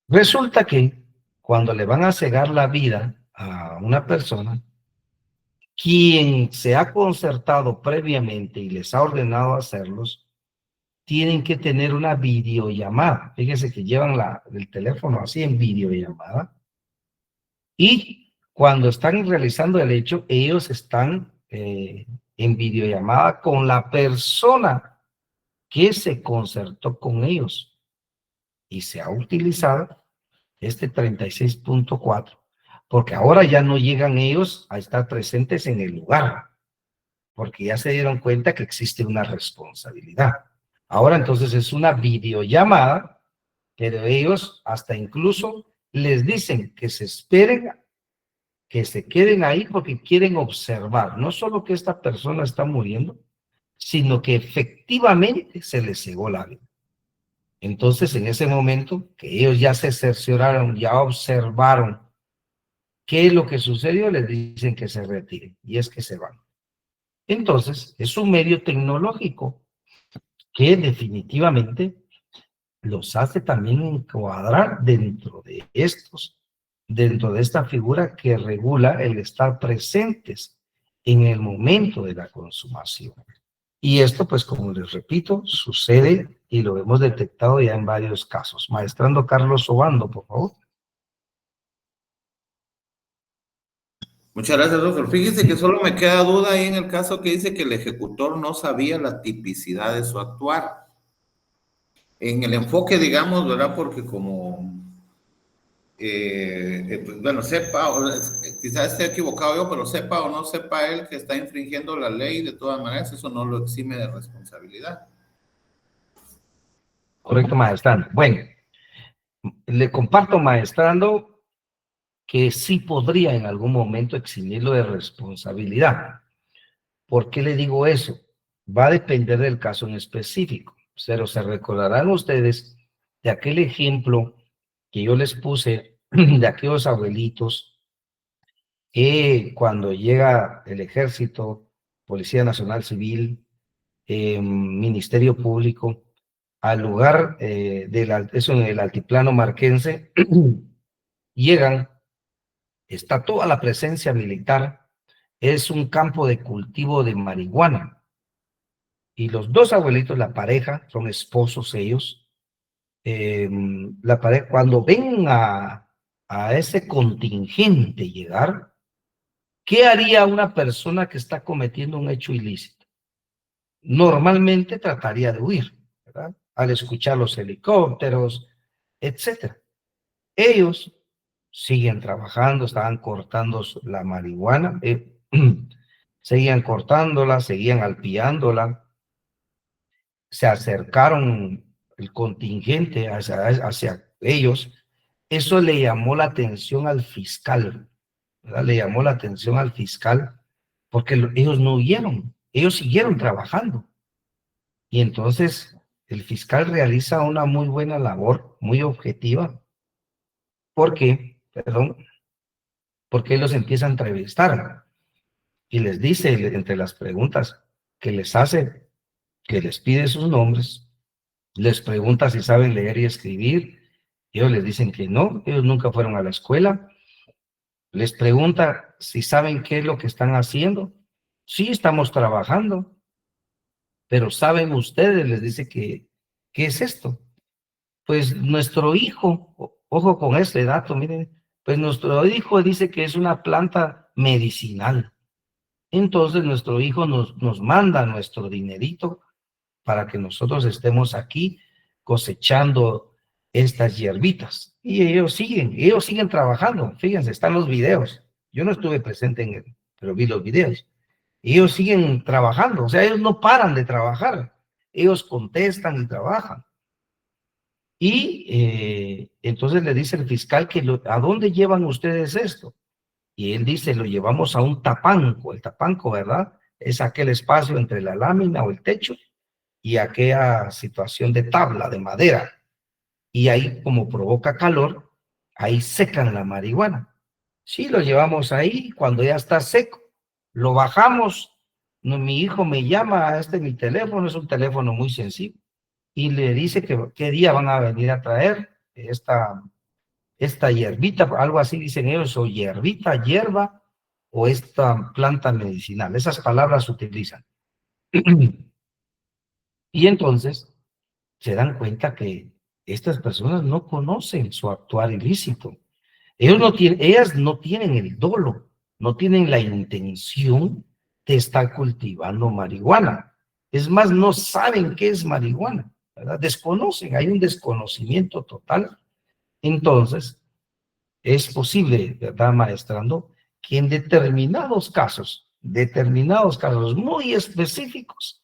Resulta que cuando le van a cegar la vida a una persona, quien se ha concertado previamente y les ha ordenado hacerlos, tienen que tener una videollamada. Fíjense que llevan el teléfono así en videollamada. Y cuando están realizando el hecho, ellos están en videollamada con la persona que se concertó con ellos. Y se ha utilizado este 36.4, porque ahora ya no llegan ellos a estar presentes en el lugar, porque ya se dieron cuenta que existe una responsabilidad. Ahora entonces es una videollamada, pero ellos hasta incluso les dicen que se esperen, que se queden ahí porque quieren observar, no solo que esta persona está muriendo, sino que efectivamente se les cegó la vida. Entonces, en ese momento que ellos ya se cercioraron, ya observaron qué es lo que sucedió, les dicen que se retiren, y es que se van. Entonces, es un medio tecnológico que definitivamente los hace también encuadrar dentro de esta figura que regula el estar presentes en el momento de la consumación. Y esto, pues, como les repito, sucede y lo hemos detectado ya en varios casos. Maestrando Carlos Obando, por favor.
Muchas gracias, doctor. Fíjese que solo me queda duda ahí en el caso que dice que el ejecutor no sabía la tipicidad de su actuar. En el enfoque, digamos, ¿verdad? Porque como, pues, bueno, sepa, quizás esté equivocado yo, pero sepa o no sepa él que está infringiendo la ley, de todas maneras, eso no lo exime de responsabilidad.
Correcto, maestrando. Bueno, le comparto, maestrando, que sí podría en algún momento eximirlo de responsabilidad. ¿Por qué le digo eso? Va a depender del caso en específico, pero se recordarán ustedes de aquel ejemplo que yo les puse de aquellos abuelitos que cuando llega el ejército, Policía Nacional Civil, Ministerio Público, al lugar eso en el altiplano marquense, llegan, está toda la presencia militar, es un campo de cultivo de marihuana. Y los dos abuelitos, la pareja, son esposos ellos, la pareja, cuando ven a ese contingente llegar, ¿qué haría una persona que está cometiendo un hecho ilícito? Normalmente trataría de huir, ¿verdad? Al escuchar los helicópteros, etcétera. Ellos siguen trabajando, estaban cortando la marihuana, seguían cortándola, seguían alpiándola, se acercaron el contingente hacia ellos. Eso le llamó la atención al fiscal, ¿verdad? Le llamó la atención al fiscal porque ellos no huyeron, ellos siguieron trabajando. Y entonces el fiscal realiza una muy buena labor, muy objetiva, porque, perdón, porque él los empieza a entrevistar y les dice entre las preguntas que les hace, que les pide sus nombres, les pregunta si saben leer y escribir, ellos les dicen que no, ellos nunca fueron a la escuela, les pregunta si saben qué es lo que están haciendo, sí estamos trabajando, pero saben ustedes, les dice que, ¿qué es esto? Pues nuestro hijo, ojo con este dato, miren, pues nuestro hijo dice que es una planta medicinal. Entonces nuestro hijo nos manda nuestro dinerito para que nosotros estemos aquí cosechando estas hierbitas. Y ellos siguen trabajando. Fíjense, están los videos. Yo no estuve presente en él, pero vi los videos. Ellos siguen trabajando, o sea, ellos no paran de trabajar. Ellos contestan y trabajan. Y entonces le dice el fiscal que ¿a dónde llevan ustedes esto? Y él dice, lo llevamos a un tapanco. El tapanco, ¿verdad? Es aquel espacio entre la lámina o el techo y aquella situación de tabla, de madera. Y ahí, como provoca calor, ahí secan la marihuana. Sí, lo llevamos ahí, cuando ya está seco, lo bajamos. No, mi hijo me llama, mi teléfono, es un teléfono muy sensible, y le dice que qué día van a venir a traer esta hierbita, algo así dicen ellos, o hierbita, hierba, o esta planta medicinal. Esas palabras se utilizan. Y entonces se dan cuenta que estas personas no conocen su actuar ilícito. Ellas no tienen el dolo, no tienen la intención de estar cultivando marihuana. Es más, no saben qué es marihuana, ¿verdad? Desconocen, hay un desconocimiento total. Entonces, es posible, ¿verdad, maestrando? Que en determinados casos muy específicos,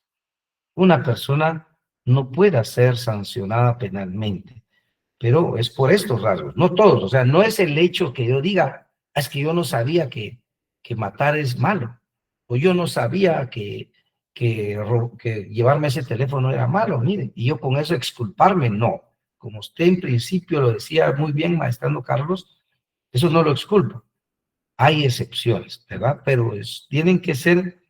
una persona no pueda ser sancionada penalmente, pero es por estos rasgos, no todos, o sea, no es el hecho que yo diga, es que yo no sabía que matar es malo, o yo no sabía que llevarme ese teléfono era malo, miren, y yo con eso exculparme, no. Como usted en principio lo decía muy bien, maestrando Carlos, eso no lo exculpa. Hay excepciones, ¿verdad? Pero tienen que ser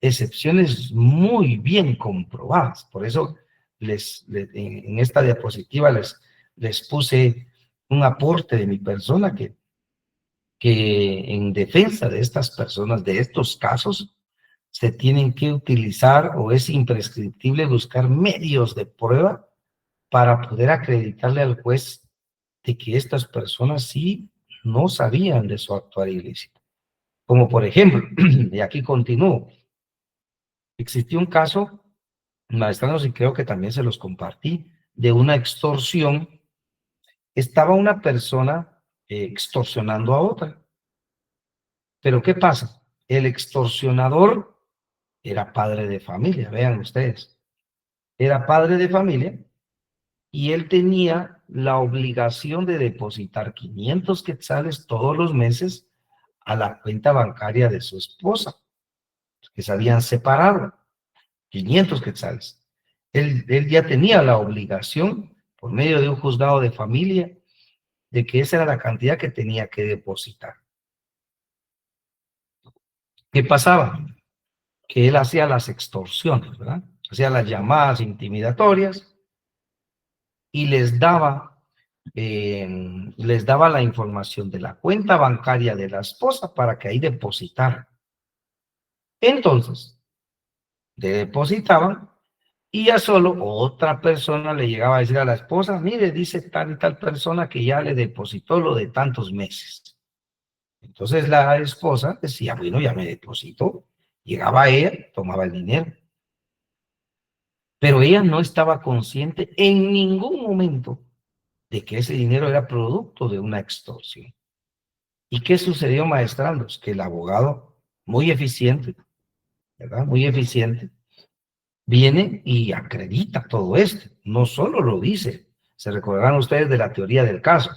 excepciones muy bien comprobadas. Por eso en esta diapositiva les puse un aporte de mi persona que en defensa de estas personas, de estos casos, se tienen que utilizar o es imprescriptible buscar medios de prueba para poder acreditarle al juez de que estas personas sí no sabían de su actuar ilícito. Como por ejemplo, y aquí continúo, existió un caso, maestranos, y creo que también se los compartí, de una extorsión. Estaba una persona extorsionando a otra. Pero ¿qué pasa? El extorsionador era padre de familia, vean ustedes. Era padre de familia y él tenía la obligación de depositar 500 quetzales todos los meses a la cuenta bancaria de su esposa, que se habían separado. 500 quetzales. Él ya tenía la obligación, por medio de un juzgado de familia, de que esa era la cantidad que tenía que depositar. ¿Qué pasaba? Que él hacía las extorsiones, ¿verdad? Hacía las llamadas intimidatorias y les daba la información de la cuenta bancaria de la esposa para que ahí depositaran. Entonces, depositaban y ya solo otra persona le llegaba a decir a la esposa, mire, dice tal y tal persona que ya le depositó lo de tantos meses. Entonces la esposa decía, bueno, ya me depositó. Llegaba ella, tomaba el dinero. Pero ella no estaba consciente en ningún momento de que ese dinero era producto de una extorsión. ¿Y qué sucedió, maestrandos? Que el abogado, muy eficiente, ¿verdad? Muy eficiente, viene y acredita todo esto. No solo lo dice, se recordarán ustedes de la teoría del caso,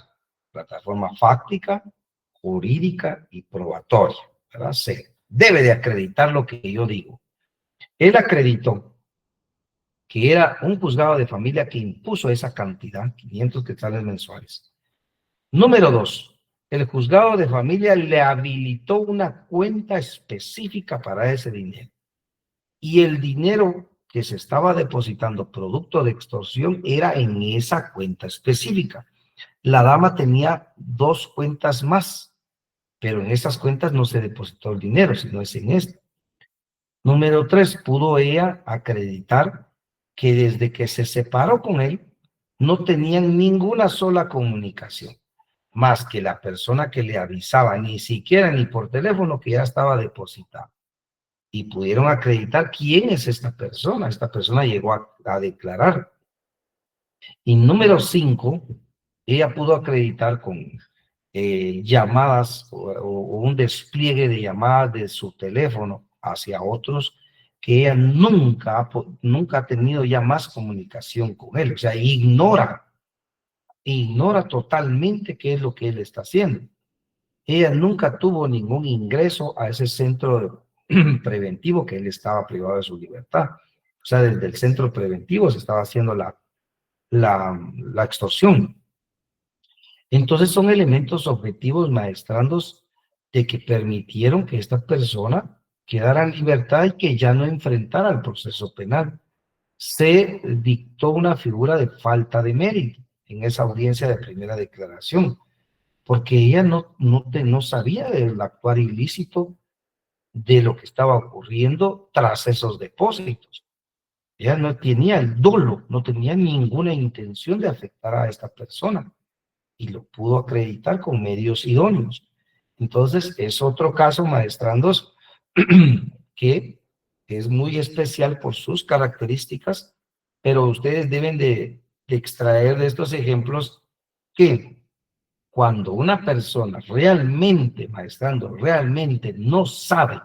plataforma fáctica, jurídica y probatoria, ¿verdad? Se debe de acreditar lo que yo digo. Él acreditó que era un juzgado de familia que impuso esa cantidad, 500 quetzales mensuales. Número 2, el juzgado de familia le habilitó una cuenta específica para ese dinero. Y el dinero que se estaba depositando producto de extorsión era en esa cuenta específica. La dama tenía 2 cuentas más, pero en esas cuentas no se depositó el dinero, sino es en esta. Número 3, pudo ella acreditar que desde que se separó con él, no tenían ninguna sola comunicación, más que la persona que le avisaba, ni siquiera ni por teléfono, que ya estaba depositada. Y pudieron acreditar quién es esta persona. Esta persona llegó a declarar. Y número 5, ella pudo acreditar con llamadas o un despliegue de llamadas de su teléfono hacia otros, que ella nunca ha tenido ya más comunicación con él. O sea, ignora totalmente qué es lo que él está haciendo. Ella nunca tuvo ningún ingreso a ese centro preventivo que él estaba privado de su libertad. O sea, desde el centro preventivo se estaba haciendo la extorsión. Entonces son elementos objetivos, maestrandos, de que permitieron que esta persona quedara en libertad y que ya no enfrentara el proceso penal. Se dictó una figura de falta de mérito en esa audiencia de primera declaración, porque ella no sabía del actuar ilícito de lo que estaba ocurriendo tras esos depósitos. Ella no tenía el dolo, no tenía ninguna intención de afectar a esta persona y lo pudo acreditar con medios idóneos. Entonces, es otro caso, maestrandos, que es muy especial por sus características, pero ustedes deben de extraer de estos ejemplos que cuando una persona realmente, maestrando, realmente no sabe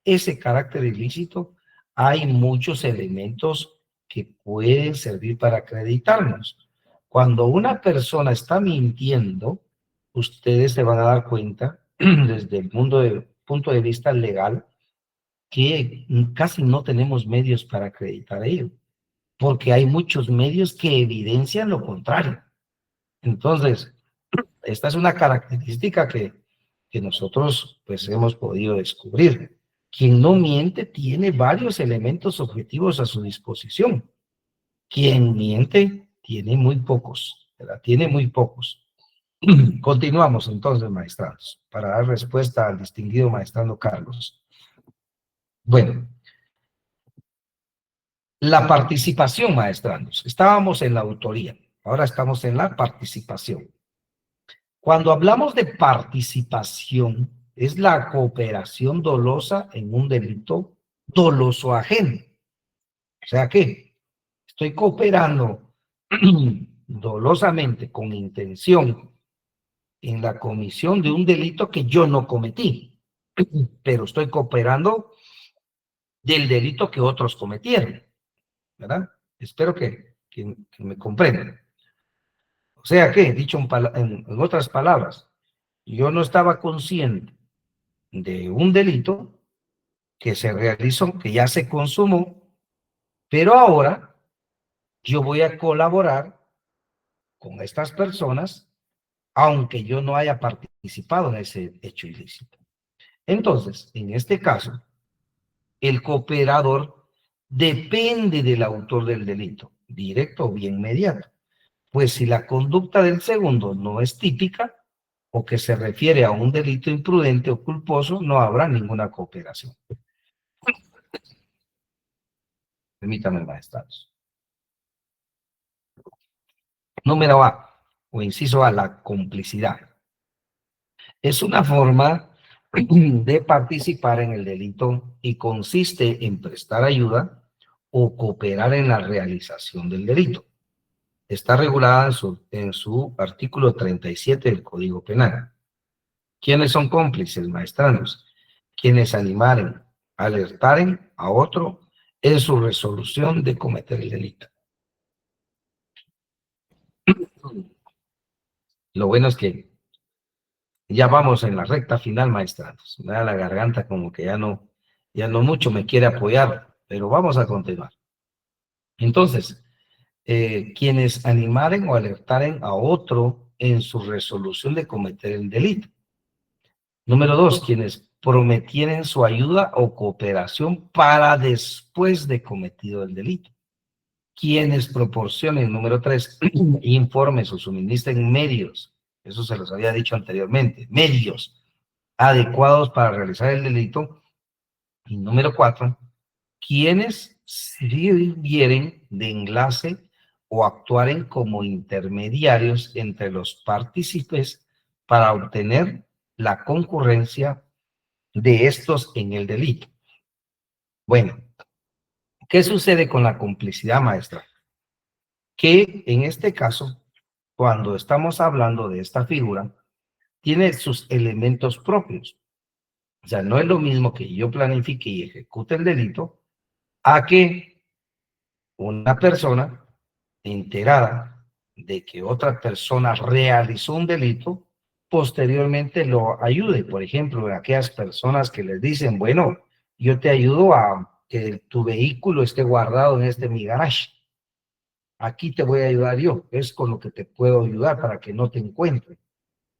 ese carácter ilícito, hay muchos elementos que pueden servir para acreditarnos. Cuando una persona está mintiendo, ustedes se van a dar cuenta desde el punto de vista legal que casi no tenemos medios para acreditar ello, porque hay muchos medios que evidencian lo contrario. Entonces, esta es una característica que nosotros pues hemos podido descubrir. Quien no miente tiene varios elementos objetivos a su disposición. Quien miente tiene muy pocos, ¿verdad? Tiene muy pocos. Continuamos entonces, maestranos, para dar respuesta al distinguido maestrando Carlos. Bueno, la participación, maestrandos. Estábamos en la autoría, ahora estamos en la participación. Cuando hablamos de participación, es la cooperación dolosa en un delito doloso ajeno. O sea que estoy cooperando dolosamente con intención en la comisión de un delito que yo no cometí, pero estoy cooperando del delito que otros cometieron, ¿verdad? Espero que me comprendan. O sea que, dicho en otras palabras, yo no estaba consciente de un delito que se realizó, que ya se consumó, pero ahora yo voy a colaborar con estas personas, aunque yo no haya participado en ese hecho ilícito. Entonces, en este caso, el cooperador depende del autor del delito, directo o bien mediato. Pues si la conducta del segundo no es típica o que se refiere a un delito imprudente o culposo, no habrá ninguna cooperación. Permítame, maestrados. Número A, o inciso A, la complicidad. Es una forma de participar en el delito y consiste en prestar ayuda o cooperar en la realización del delito. Está regulada en su artículo 37 del Código Penal. ¿Quiénes son cómplices, maestranos? Quienes animaren, alertaren a otro en su resolución de cometer el delito. Lo bueno es que ya vamos en la recta final, maestranos. Me da la garganta como que ya no mucho me quiere apoyar, pero vamos a continuar. Entonces, quienes animaren o alertaren a otro en su resolución de cometer el delito. Número 2, quienes prometieren su ayuda o cooperación para después de cometido el delito. Quienes proporcionen, número 3, informes o suministren medios, eso se los había dicho anteriormente, medios adecuados para realizar el delito. Y número 4, quienes sirvieren de enlace o actuaren como intermediarios entre los partícipes para obtener la concurrencia de estos en el delito. Bueno, ¿qué sucede con la complicidad, maestra? Que en este caso, cuando estamos hablando de esta figura, tiene sus elementos propios. O sea, no es lo mismo que yo planifique y ejecute el delito a que una persona enterada de que otra persona realizó un delito, posteriormente lo ayude. Por ejemplo, aquellas personas que les dicen, bueno, yo te ayudo a que tu vehículo esté guardado en mi garage. Aquí te voy a ayudar yo. Es con lo que te puedo ayudar para que no te encuentre.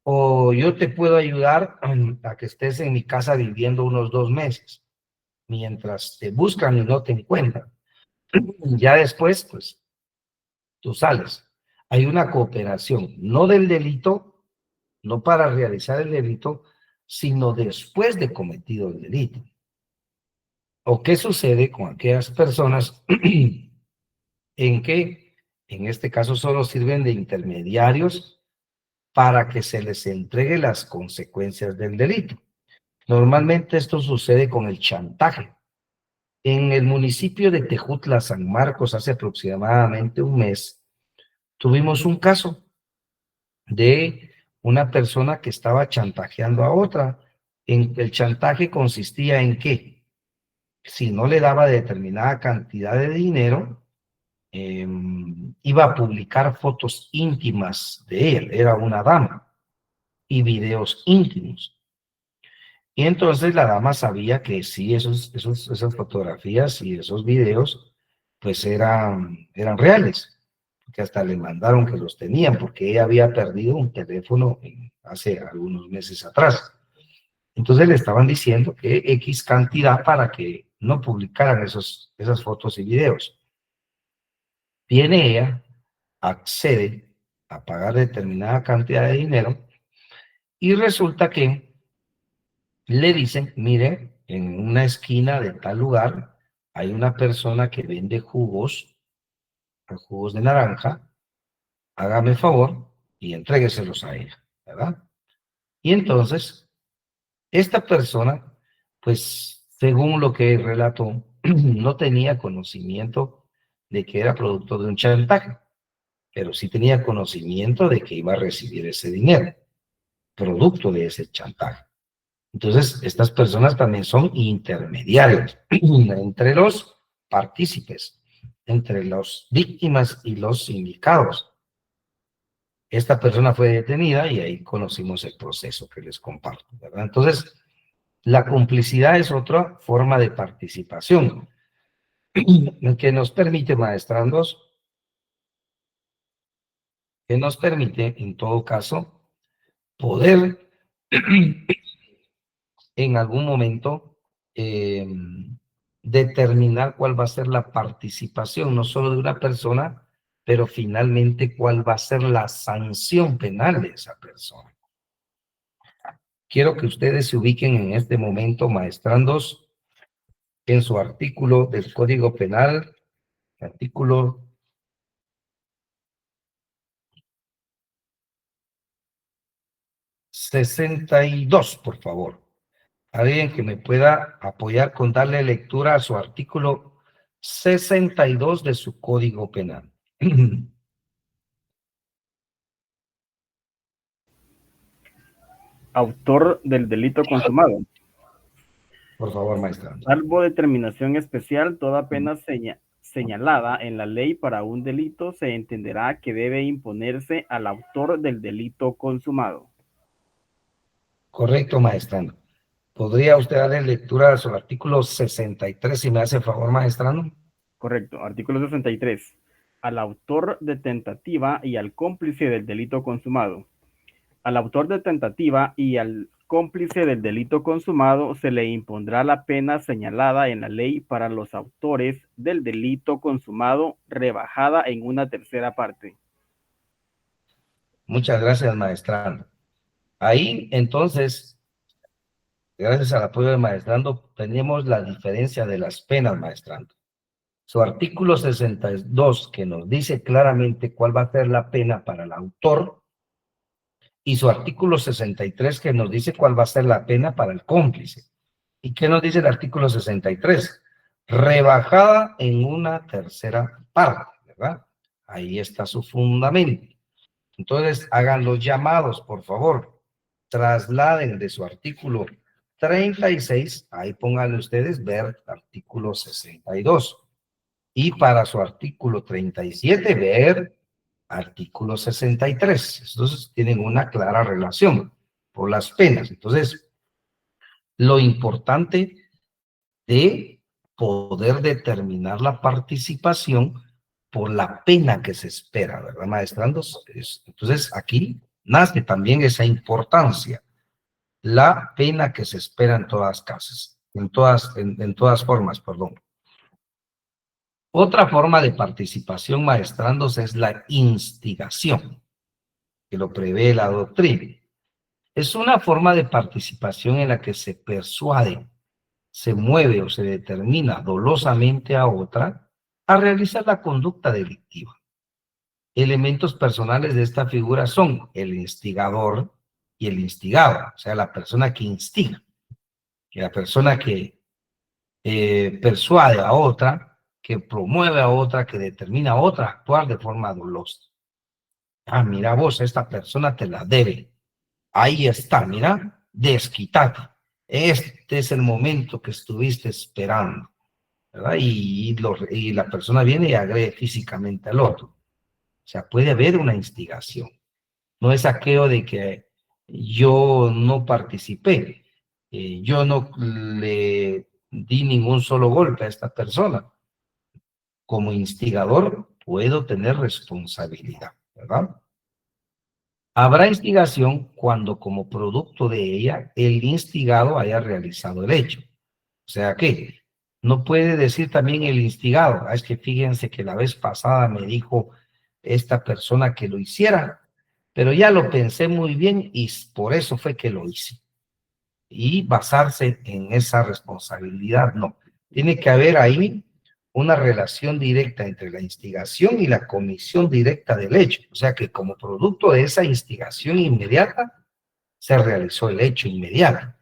O yo te puedo ayudar a que estés en mi casa viviendo unos 2 meses, mientras te buscan y no te encuentran. Ya después, pues, tú sales. Hay una cooperación, no del delito, no para realizar el delito, sino después de cometido el delito. ¿O qué sucede con aquellas personas en que, en este caso, solo sirven de intermediarios para que se les entregue las consecuencias del delito? Normalmente esto sucede con el chantaje. En el municipio de Tejutla, San Marcos, hace aproximadamente un mes, tuvimos un caso de una persona que estaba chantajeando a otra. El chantaje consistía en que si no le daba determinada cantidad de dinero, iba a publicar fotos íntimas de él, era una dama, y videos íntimos. Y entonces la dama sabía que sí, esas fotografías y esos videos, pues eran reales, que hasta le mandaron que los tenían, porque ella había perdido un teléfono hace algunos meses atrás. Entonces le estaban diciendo que X cantidad para que no publicaran esas fotos y videos. Viene ella, accede a pagar determinada cantidad de dinero y resulta que le dicen, mire, en una esquina de tal lugar hay una persona que vende jugos de naranja, hágame favor y entrégueselos a ella, ¿verdad? Y entonces, esta persona, pues, según lo que relató, no tenía conocimiento de que era producto de un chantaje, pero sí tenía conocimiento de que iba a recibir ese dinero, producto de ese chantaje. Entonces, estas personas también son intermediarios entre los partícipes, entre las víctimas y los sindicados. Esta persona fue detenida y ahí conocimos el proceso que les comparto, ¿verdad? Entonces, la complicidad es otra forma de participación que nos permite, maestrandos, que nos permite, en todo caso, poder en algún momento determinar cuál va a ser la participación, no solo de una persona, pero finalmente cuál va a ser la sanción penal de esa persona. Quiero que ustedes se ubiquen en este momento, maestrandos, en su artículo del Código Penal, artículo 62, por favor. Alguien que me pueda apoyar con darle lectura a su artículo 62 de su Código Penal.
Autor del delito consumado.
Por favor, maestra.
Salvo determinación especial, toda pena señalada en la ley para un delito se entenderá que debe imponerse al autor del delito consumado.
Correcto, maestrano. ¿Podría usted darle lectura a su artículo 63 si me hace favor, maestrano?
Correcto. Artículo 63. Al autor de tentativa y al cómplice del delito consumado. Al autor de tentativa y al cómplice del delito consumado se le impondrá la pena señalada en la ley para los autores del delito consumado rebajada en una tercera parte.
Muchas gracias, maestrano. Ahí, entonces, gracias al apoyo del maestrando, tenemos la diferencia de las penas, maestrando. Su artículo 62, que nos dice claramente cuál va a ser la pena para el autor, y su artículo 63, que nos dice cuál va a ser la pena para el cómplice. ¿Y qué nos dice el artículo 63? Rebajada en una tercera parte, ¿verdad? Ahí está su fundamento. Entonces, hagan los llamados, por favor. Trasladen de su artículo 36, ahí pónganle ustedes ver artículo 62. Y para su artículo 37, ver artículo 63. Entonces, tienen una clara relación por las penas. Entonces, lo importante de poder determinar la participación por la pena que se espera, ¿verdad, maestrandos? Entonces, aquí nace también esa importancia, la pena que se espera en todas casas, en todas formas, perdón. Otra forma de participación, maestrandos, es la instigación, que lo prevé la doctrina. Es una forma de participación en la que se persuade, se mueve o se determina dolosamente a otra a realizar la conducta delictiva. Elementos personales de esta figura son el instigador y el instigado, o sea, la persona que instiga, y la persona que persuade a otra, que promueve a otra, que determina a otra a actuar de forma dolosa. Ah, mira vos, esta persona te la debe. Ahí está, mira, desquitate. Este es el momento que estuviste esperando, ¿verdad? Y la persona viene y agrede físicamente al otro. O sea, puede haber una instigación. No es aquello de que yo no participé, yo no le di ningún solo golpe a esta persona. Como instigador puedo tener responsabilidad, ¿verdad? Habrá instigación cuando como producto de ella el instigado haya realizado el hecho. O sea que no puede decir también el instigado, es que fíjense que la vez pasada me dijo esta persona que lo hiciera, pero ya lo pensé muy bien y por eso fue que lo hice. Y basarse en esa responsabilidad, no. Tiene que haber ahí una relación directa entre la instigación y la comisión directa del hecho. O sea que como producto de esa instigación inmediata, se realizó el hecho inmediato.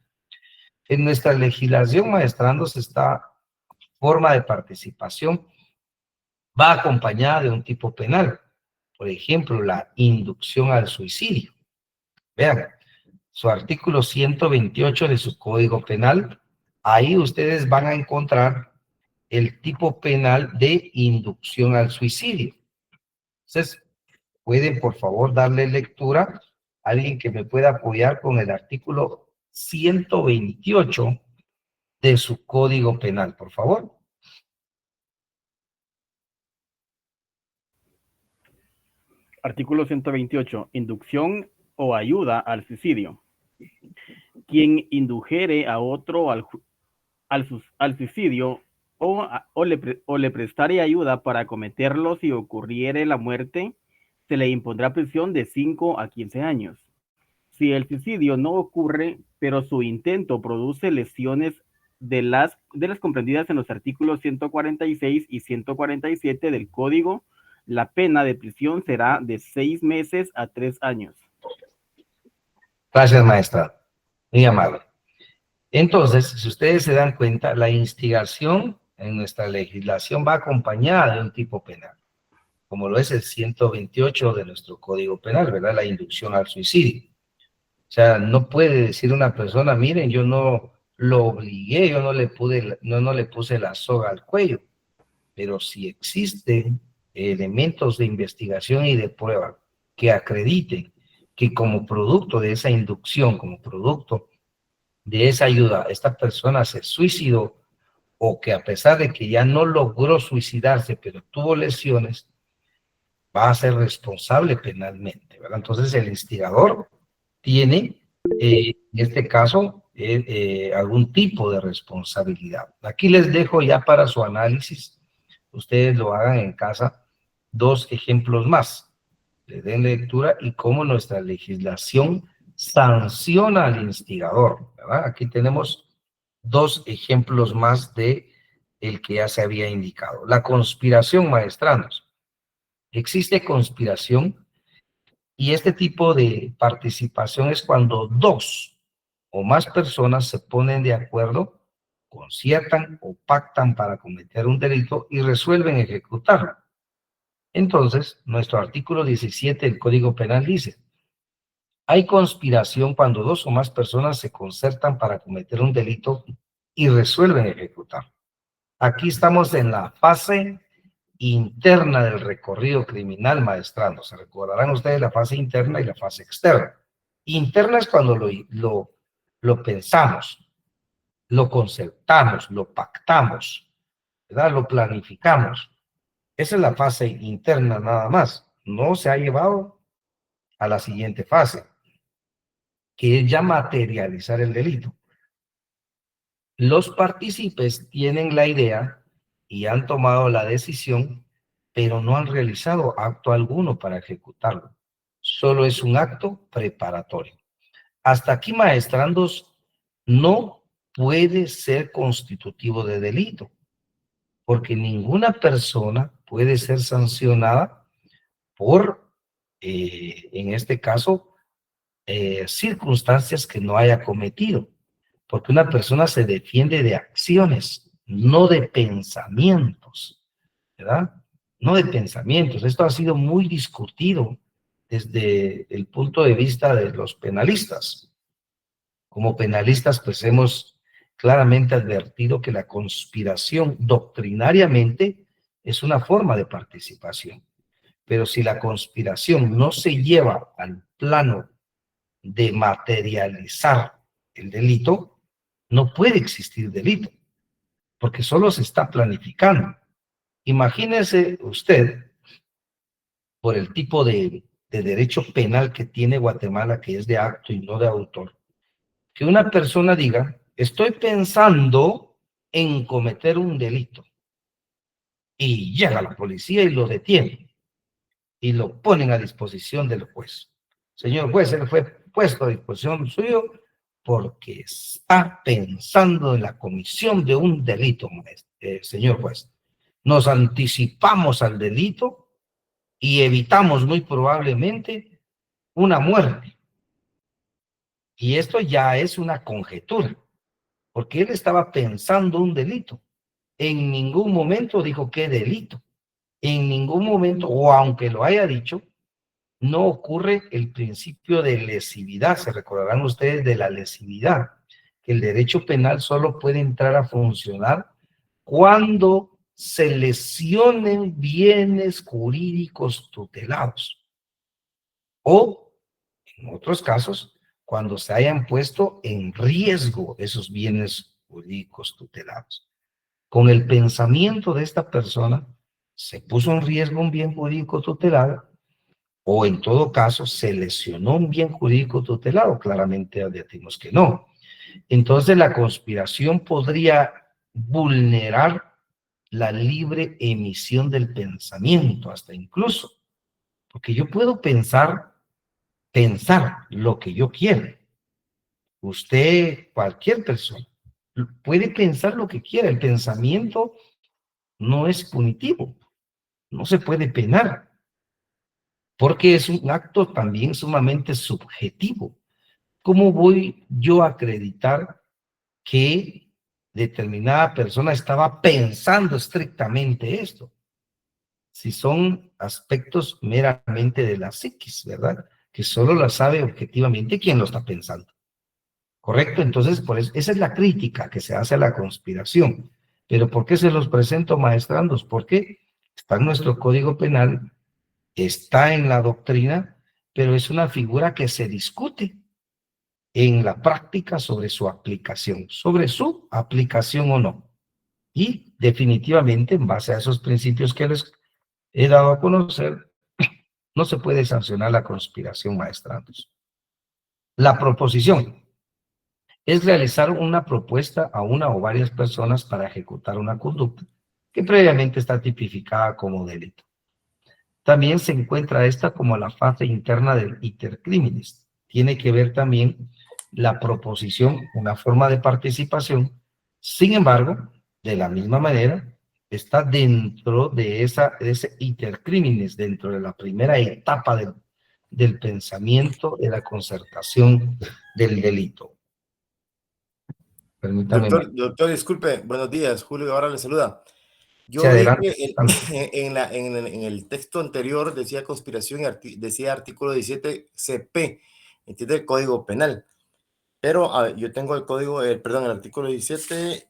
En nuestra legislación, maestranos, esta forma de participación va acompañada de un tipo penal. Por ejemplo, la inducción al suicidio. Vean, su artículo 128 de su Código Penal, ahí ustedes van a encontrar el tipo penal de inducción al suicidio. Entonces, pueden por favor darle lectura a alguien que me pueda apoyar con el artículo 128 de su Código Penal, por favor.
Artículo 128. Inducción o ayuda al suicidio. Quien indujere a otro al suicidio o le prestare ayuda para cometerlo si ocurriere la muerte, se le impondrá prisión de 5 a 15 años. Si el suicidio no ocurre, pero su intento produce lesiones de las comprendidas en los artículos 146 y 147 del Código, la pena de prisión será de 6 meses a 3 años.
Gracias, maestra. Muy amable. Entonces, si ustedes se dan cuenta, la instigación en nuestra legislación va acompañada de un tipo penal, como lo es el 128 de nuestro Código Penal, ¿verdad? La inducción al suicidio. O sea, no puede decir una persona, miren, yo no lo obligué, yo no le puse la soga al cuello. Pero si existen elementos de investigación y de prueba que acrediten que como producto de esa inducción, como producto de esa ayuda, esta persona se suicidó, o que a pesar de que ya no logró suicidarse, pero tuvo lesiones, va a ser responsable penalmente, ¿verdad? Entonces el instigador tiene, en este caso, algún tipo de responsabilidad. Aquí les dejo ya para su análisis, ustedes lo hagan en casa, 2 ejemplos más. Le den lectura y cómo nuestra legislación sanciona al instigador, ¿verdad? Aquí tenemos 2 ejemplos más de el que ya se había indicado. La conspiración, maestranos. Existe conspiración y este tipo de participación es cuando 2 o más personas se ponen de acuerdo, conciertan o pactan para cometer un delito y resuelven ejecutarlo. Entonces, nuestro artículo 17 del Código Penal dice, hay conspiración cuando 2 o más personas se concertan para cometer un delito y resuelven ejecutarlo. Aquí estamos en la fase interna del recorrido criminal, maestrando. Se recordarán ustedes la fase interna y la fase externa. Interna es cuando lo pensamos, lo concertamos, lo pactamos, ¿verdad? Lo planificamos. Esa es la fase interna nada más. No se ha llevado a la siguiente fase, que es ya materializar el delito. Los partícipes tienen la idea y han tomado la decisión, pero no han realizado acto alguno para ejecutarlo. Solo es un acto preparatorio. Hasta aquí, maestrandos, no puede ser constitutivo de delito, porque ninguna persona puede ser sancionada por, en este caso, circunstancias que no haya cometido. Porque una persona se defiende de acciones, no de pensamientos, ¿verdad? No de pensamientos. Esto ha sido muy discutido desde el punto de vista de los penalistas. Como penalistas, pues hemos claramente advertido que la conspiración doctrinariamente es una forma de participación. Pero si la conspiración no se lleva al plano de materializar el delito, no puede existir delito, porque solo se está planificando. Imagínese usted, por el tipo de derecho penal que tiene Guatemala, que es de acto y no de autor, que una persona diga, estoy pensando en cometer un delito, y llega la policía y lo detiene, y lo ponen a disposición del juez. Señor juez, él fue puesto a disposición suyo porque está pensando en la comisión de un delito, señor juez. Nos anticipamos al delito y evitamos muy probablemente una muerte. Y esto ya es una conjetura, porque él estaba pensando un delito. En ningún momento dijo qué delito. En ningún momento, o aunque lo haya dicho, no ocurre el principio de lesividad. Se recordarán ustedes de la lesividad, que el derecho penal solo puede entrar a funcionar cuando se lesionen bienes jurídicos tutelados o, en otros casos, cuando se hayan puesto en riesgo esos bienes jurídicos tutelados. Con el pensamiento de esta persona, se puso en riesgo un bien jurídico tutelado, o en todo caso se lesionó un bien jurídico tutelado. Claramente advertimos que no. Entonces la conspiración podría vulnerar la libre emisión del pensamiento, hasta incluso, porque yo puedo pensar lo que yo quiera. Usted, cualquier persona, puede pensar lo que quiera. El pensamiento no es punitivo, no se puede penar, porque es un acto también sumamente subjetivo. ¿Cómo voy yo a acreditar que determinada persona estaba pensando estrictamente esto? Si son aspectos meramente de la psiquis, ¿verdad? que solo la sabe objetivamente quien lo está pensando. ¿Correcto? Entonces, por eso, esa es la crítica que se hace a la conspiración. ¿Pero por qué se los presento, maestrandos? Porque está en nuestro Código Penal, está en la doctrina, pero es una figura que se discute en la práctica sobre su aplicación o no. Y definitivamente, en base a esos principios que les he dado a conocer, no se puede sancionar la conspiración, maestrandos. La proposición es realizar una propuesta a una o varias personas para ejecutar una conducta que previamente está tipificada como delito. También se encuentra esta como la fase interna del iter criminis. Tiene que ver también la proposición, una forma de participación. Sin embargo, de la misma manera, está dentro de ese iter criminis, dentro de la primera etapa del pensamiento de la concertación del delito. Permítame.
Doctor, disculpe, buenos días, Julio Guevara le saluda. Yo
Sí,
vi
adelante.
que en el texto anterior decía conspiración, decía artículo 17 CP, entiende el Código Penal. Pero a ver, yo tengo el código, perdón, el artículo 17,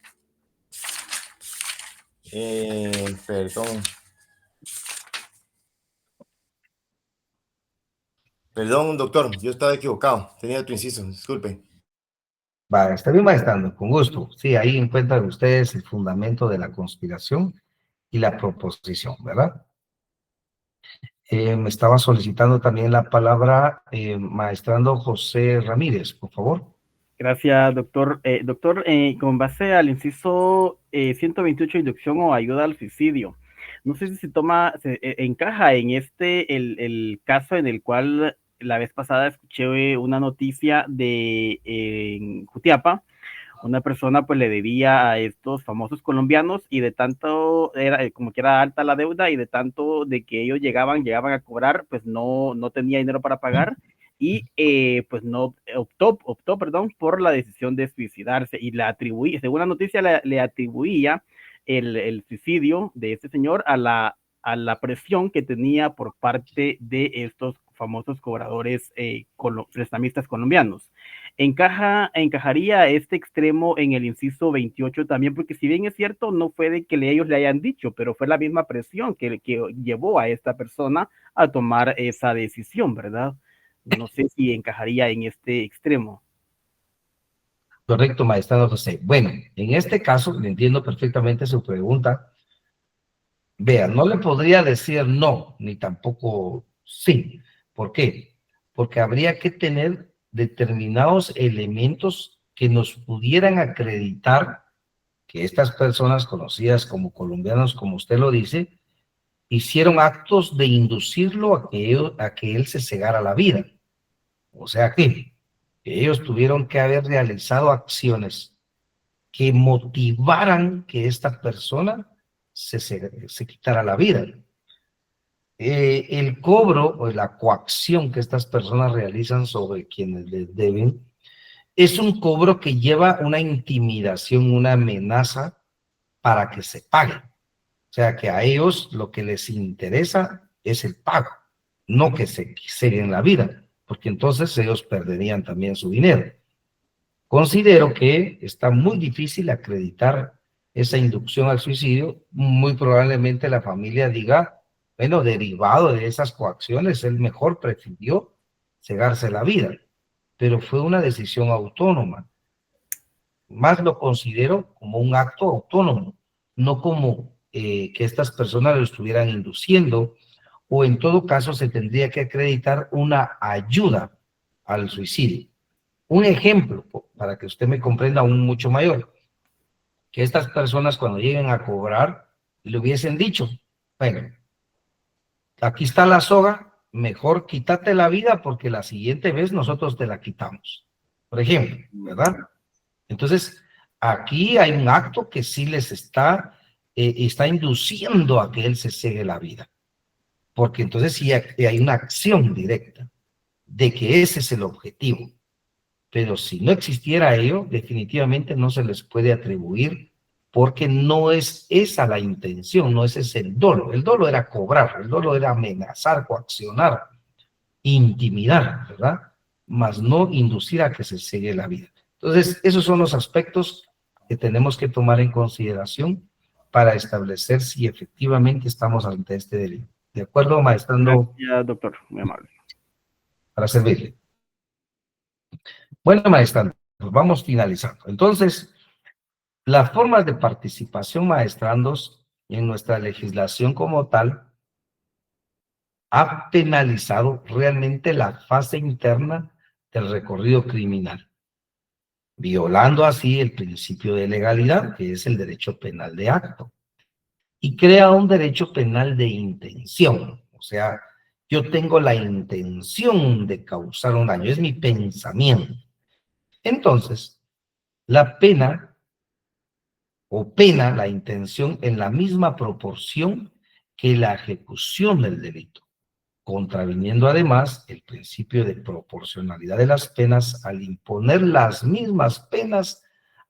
perdón, doctor, yo estaba equivocado, tenía otro inciso, disculpe.
Va, está bien, maestrando, con gusto. Sí, ahí encuentran ustedes el fundamento de la conspiración y la proposición, ¿verdad? Me estaba solicitando también la palabra maestrando José Ramírez, por favor.
Gracias, doctor. Doctor, con base al inciso 128, inducción o ayuda al suicidio, no sé si se encaja en el caso en el cual la vez pasada escuché una noticia de en Jutiapa, una persona pues le debía a estos famosos colombianos y de tanto, era como que era alta la deuda y de tanto de que ellos llegaban a cobrar, pues no tenía dinero para pagar y pues no optó, perdón, por la decisión de suicidarse y le atribuía, según la noticia, le atribuía el suicidio de este señor a la presión que tenía por parte de estos famosos cobradores prestamistas colombianos. Encajaría este extremo en el inciso 28 también, porque si bien es cierto, no fue de que ellos le hayan dicho, pero fue la misma presión que llevó a esta persona a tomar esa decisión, ¿verdad? No sé si encajaría en este extremo.
Correcto, maestrado José. Bueno, en este caso, le entiendo perfectamente su pregunta. Vea, no le podría decir no, ni tampoco sí. ¿Por qué? Porque habría que tener determinados elementos que nos pudieran acreditar que estas personas conocidas como colombianos, como usted lo dice, hicieron actos de inducirlo a que él se cegara la vida. O sea que ellos tuvieron que haber realizado acciones que motivaran que esta persona se quitara la vida. El cobro o la coacción que estas personas realizan sobre quienes les deben es un cobro que lleva una intimidación, una amenaza para que se pague. O sea que a ellos lo que les interesa es el pago, no que se ceguen la vida, porque entonces ellos perderían también su dinero. Considero que está muy difícil acreditar esa inducción al suicidio. Muy probablemente la familia diga, bueno, derivado de esas coacciones, él mejor prefirió cegarse la vida, pero fue una decisión autónoma. Más lo considero como un acto autónomo, no como que estas personas lo estuvieran induciendo, o en todo caso se tendría que acreditar una ayuda al suicidio. Un ejemplo, para que usted me comprenda aún mucho mayor, que estas personas cuando lleguen a cobrar le hubiesen dicho, bueno, aquí está la soga, mejor quítate la vida porque la siguiente vez nosotros te la quitamos. Por ejemplo, ¿verdad? Entonces, aquí hay un acto que sí les está induciendo a que él se cegue la vida. Porque entonces sí hay una acción directa de que ese es el objetivo. Pero si no existiera ello, definitivamente no se les puede atribuir porque no es esa la intención, no ese es el dolo. El dolo era cobrar, el dolo era amenazar, coaccionar. intimidar, ¿verdad? Mas no inducir a que se ciegue la vida. Entonces, esos son los aspectos que tenemos que tomar en consideración para establecer si efectivamente estamos ante este delito. ¿De acuerdo, maestrando?
Gracias, doctor. Muy amable.
Para servirle. Bueno, maestrando, pues vamos finalizando. Entonces, las formas de participación, maestrandos, en nuestra legislación como tal, ha penalizado realmente la fase interna del recorrido criminal, violando así el principio de legalidad, que es el derecho penal de acto, y crea un derecho penal de intención. O sea, yo tengo la intención de causar un daño, es mi pensamiento. Entonces, la pena o pena la intención en la misma proporción que la ejecución del delito, contraviniendo además el principio de proporcionalidad de las penas al imponer las mismas penas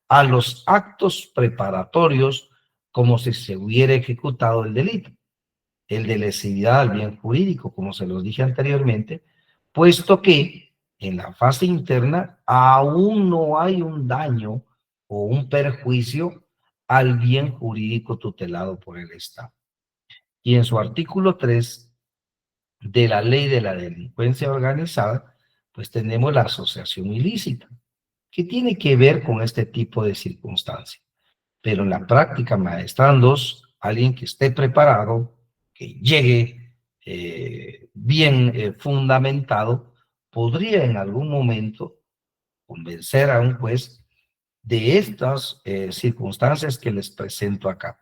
a los actos preparatorios como si se hubiera ejecutado el delito, el de lesividad al bien jurídico, como se los dije anteriormente, puesto que en la fase interna aún no hay un daño o un perjuicio al bien jurídico tutelado por el Estado. Y en su artículo 3 de la ley de la delincuencia organizada, pues tenemos la asociación ilícita, que tiene que ver con este tipo de circunstancias. Pero en la práctica, maestrandos, alguien que esté preparado, que llegue bien fundamentado, podría en algún momento convencer a un juez de estas circunstancias que les presento acá,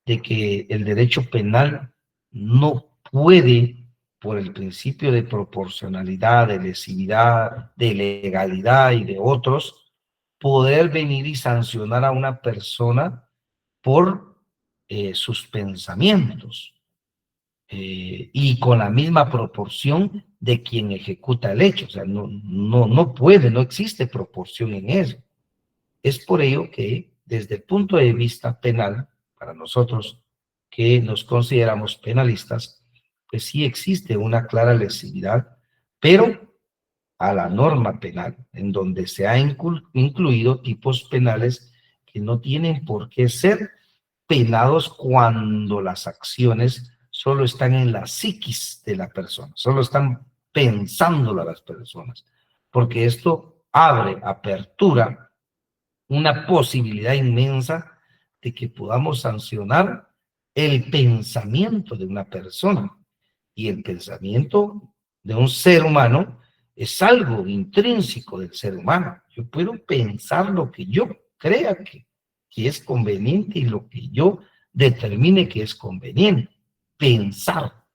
de que el derecho penal no puede, por el principio de proporcionalidad, de lesividad, de legalidad y de otros, poder venir y sancionar a una persona por sus pensamientos y con la misma proporción de quien ejecuta el hecho. O sea, no puede, no existe proporción en eso. Es por ello que desde el punto de vista penal, para nosotros que nos consideramos penalistas, pues sí existe una clara lesividad, pero a la norma penal, en donde se ha incluido tipos penales que no tienen por qué ser penados cuando las acciones solo están en la psiquis de la persona, solo están pensándolo a las personas, porque esto abre apertura una posibilidad inmensa de que podamos sancionar el pensamiento de una persona. Y el pensamiento de un ser humano es algo intrínseco del ser humano. Yo puedo pensar lo que yo crea que es conveniente y lo que yo determine que es conveniente. Pensar,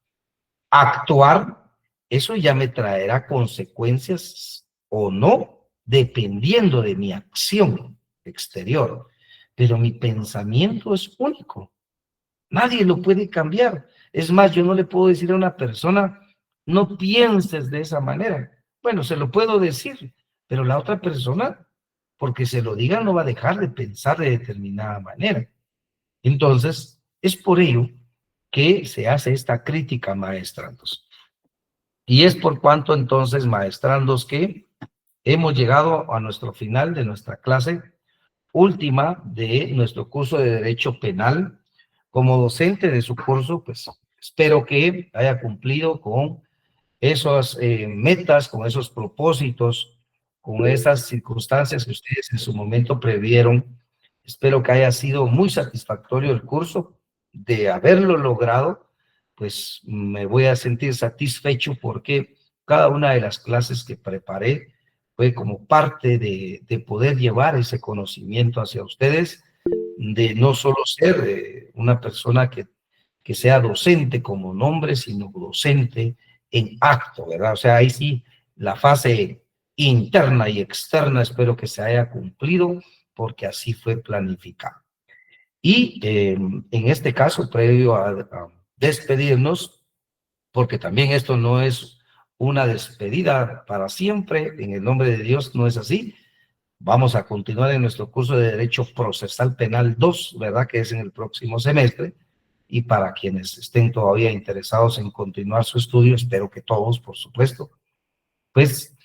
actuar, eso ya me traerá consecuencias o no, dependiendo de mi acción exterior. Pero mi pensamiento es único. Nadie lo puede cambiar. Es más, yo no le puedo decir a una persona, no pienses de esa manera. Bueno, se lo puedo decir, pero la otra persona, porque se lo diga, no va a dejar de pensar de determinada manera. Entonces, es por ello que se hace esta crítica, maestrandos. Y es por cuanto entonces, maestrandos, que hemos llegado a nuestro final de nuestra clase última de nuestro curso de Derecho Penal. Como docente de su curso, pues espero que haya cumplido con esas metas, con esos propósitos, con esas circunstancias que ustedes en su momento previeron. Espero que haya sido muy satisfactorio el curso. De haberlo logrado, pues me voy a sentir satisfecho porque cada una de las clases que preparé fue como parte de poder llevar ese conocimiento hacia ustedes, de no solo ser una persona que sea docente como nombre, sino docente en acto, ¿verdad? O sea, ahí sí, la fase interna y externa espero que se haya cumplido porque así fue planificado. Y en este caso, previo a despedirnos, porque también esto no es una despedida para siempre, en el nombre de Dios no es así. Vamos a continuar en nuestro curso de Derecho Procesal Penal 2, ¿verdad? Que es en el próximo semestre. y para quienes estén todavía interesados en continuar su estudio, espero que todos, por supuesto, pues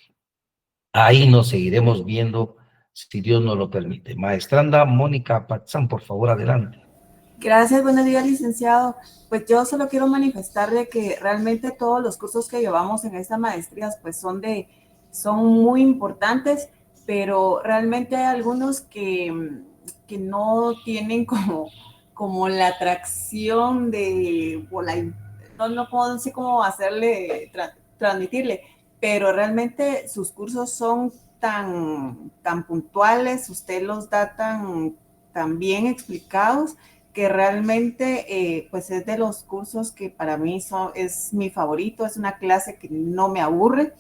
ahí nos seguiremos viendo si Dios nos lo permite. Maestranda Mónica Patzán, por favor, adelante.
Gracias, buenos días, licenciado. Pues yo solo quiero manifestarle que realmente todos los cursos que llevamos en estas maestrías pues son muy importantes, pero realmente hay algunos que no tienen como la atracción no sé cómo hacerle, transmitirle, pero realmente sus cursos son tan puntuales, usted los da tan bien explicados, que realmente pues es de los cursos que para mí es mi favorito, es una clase que no me aburre.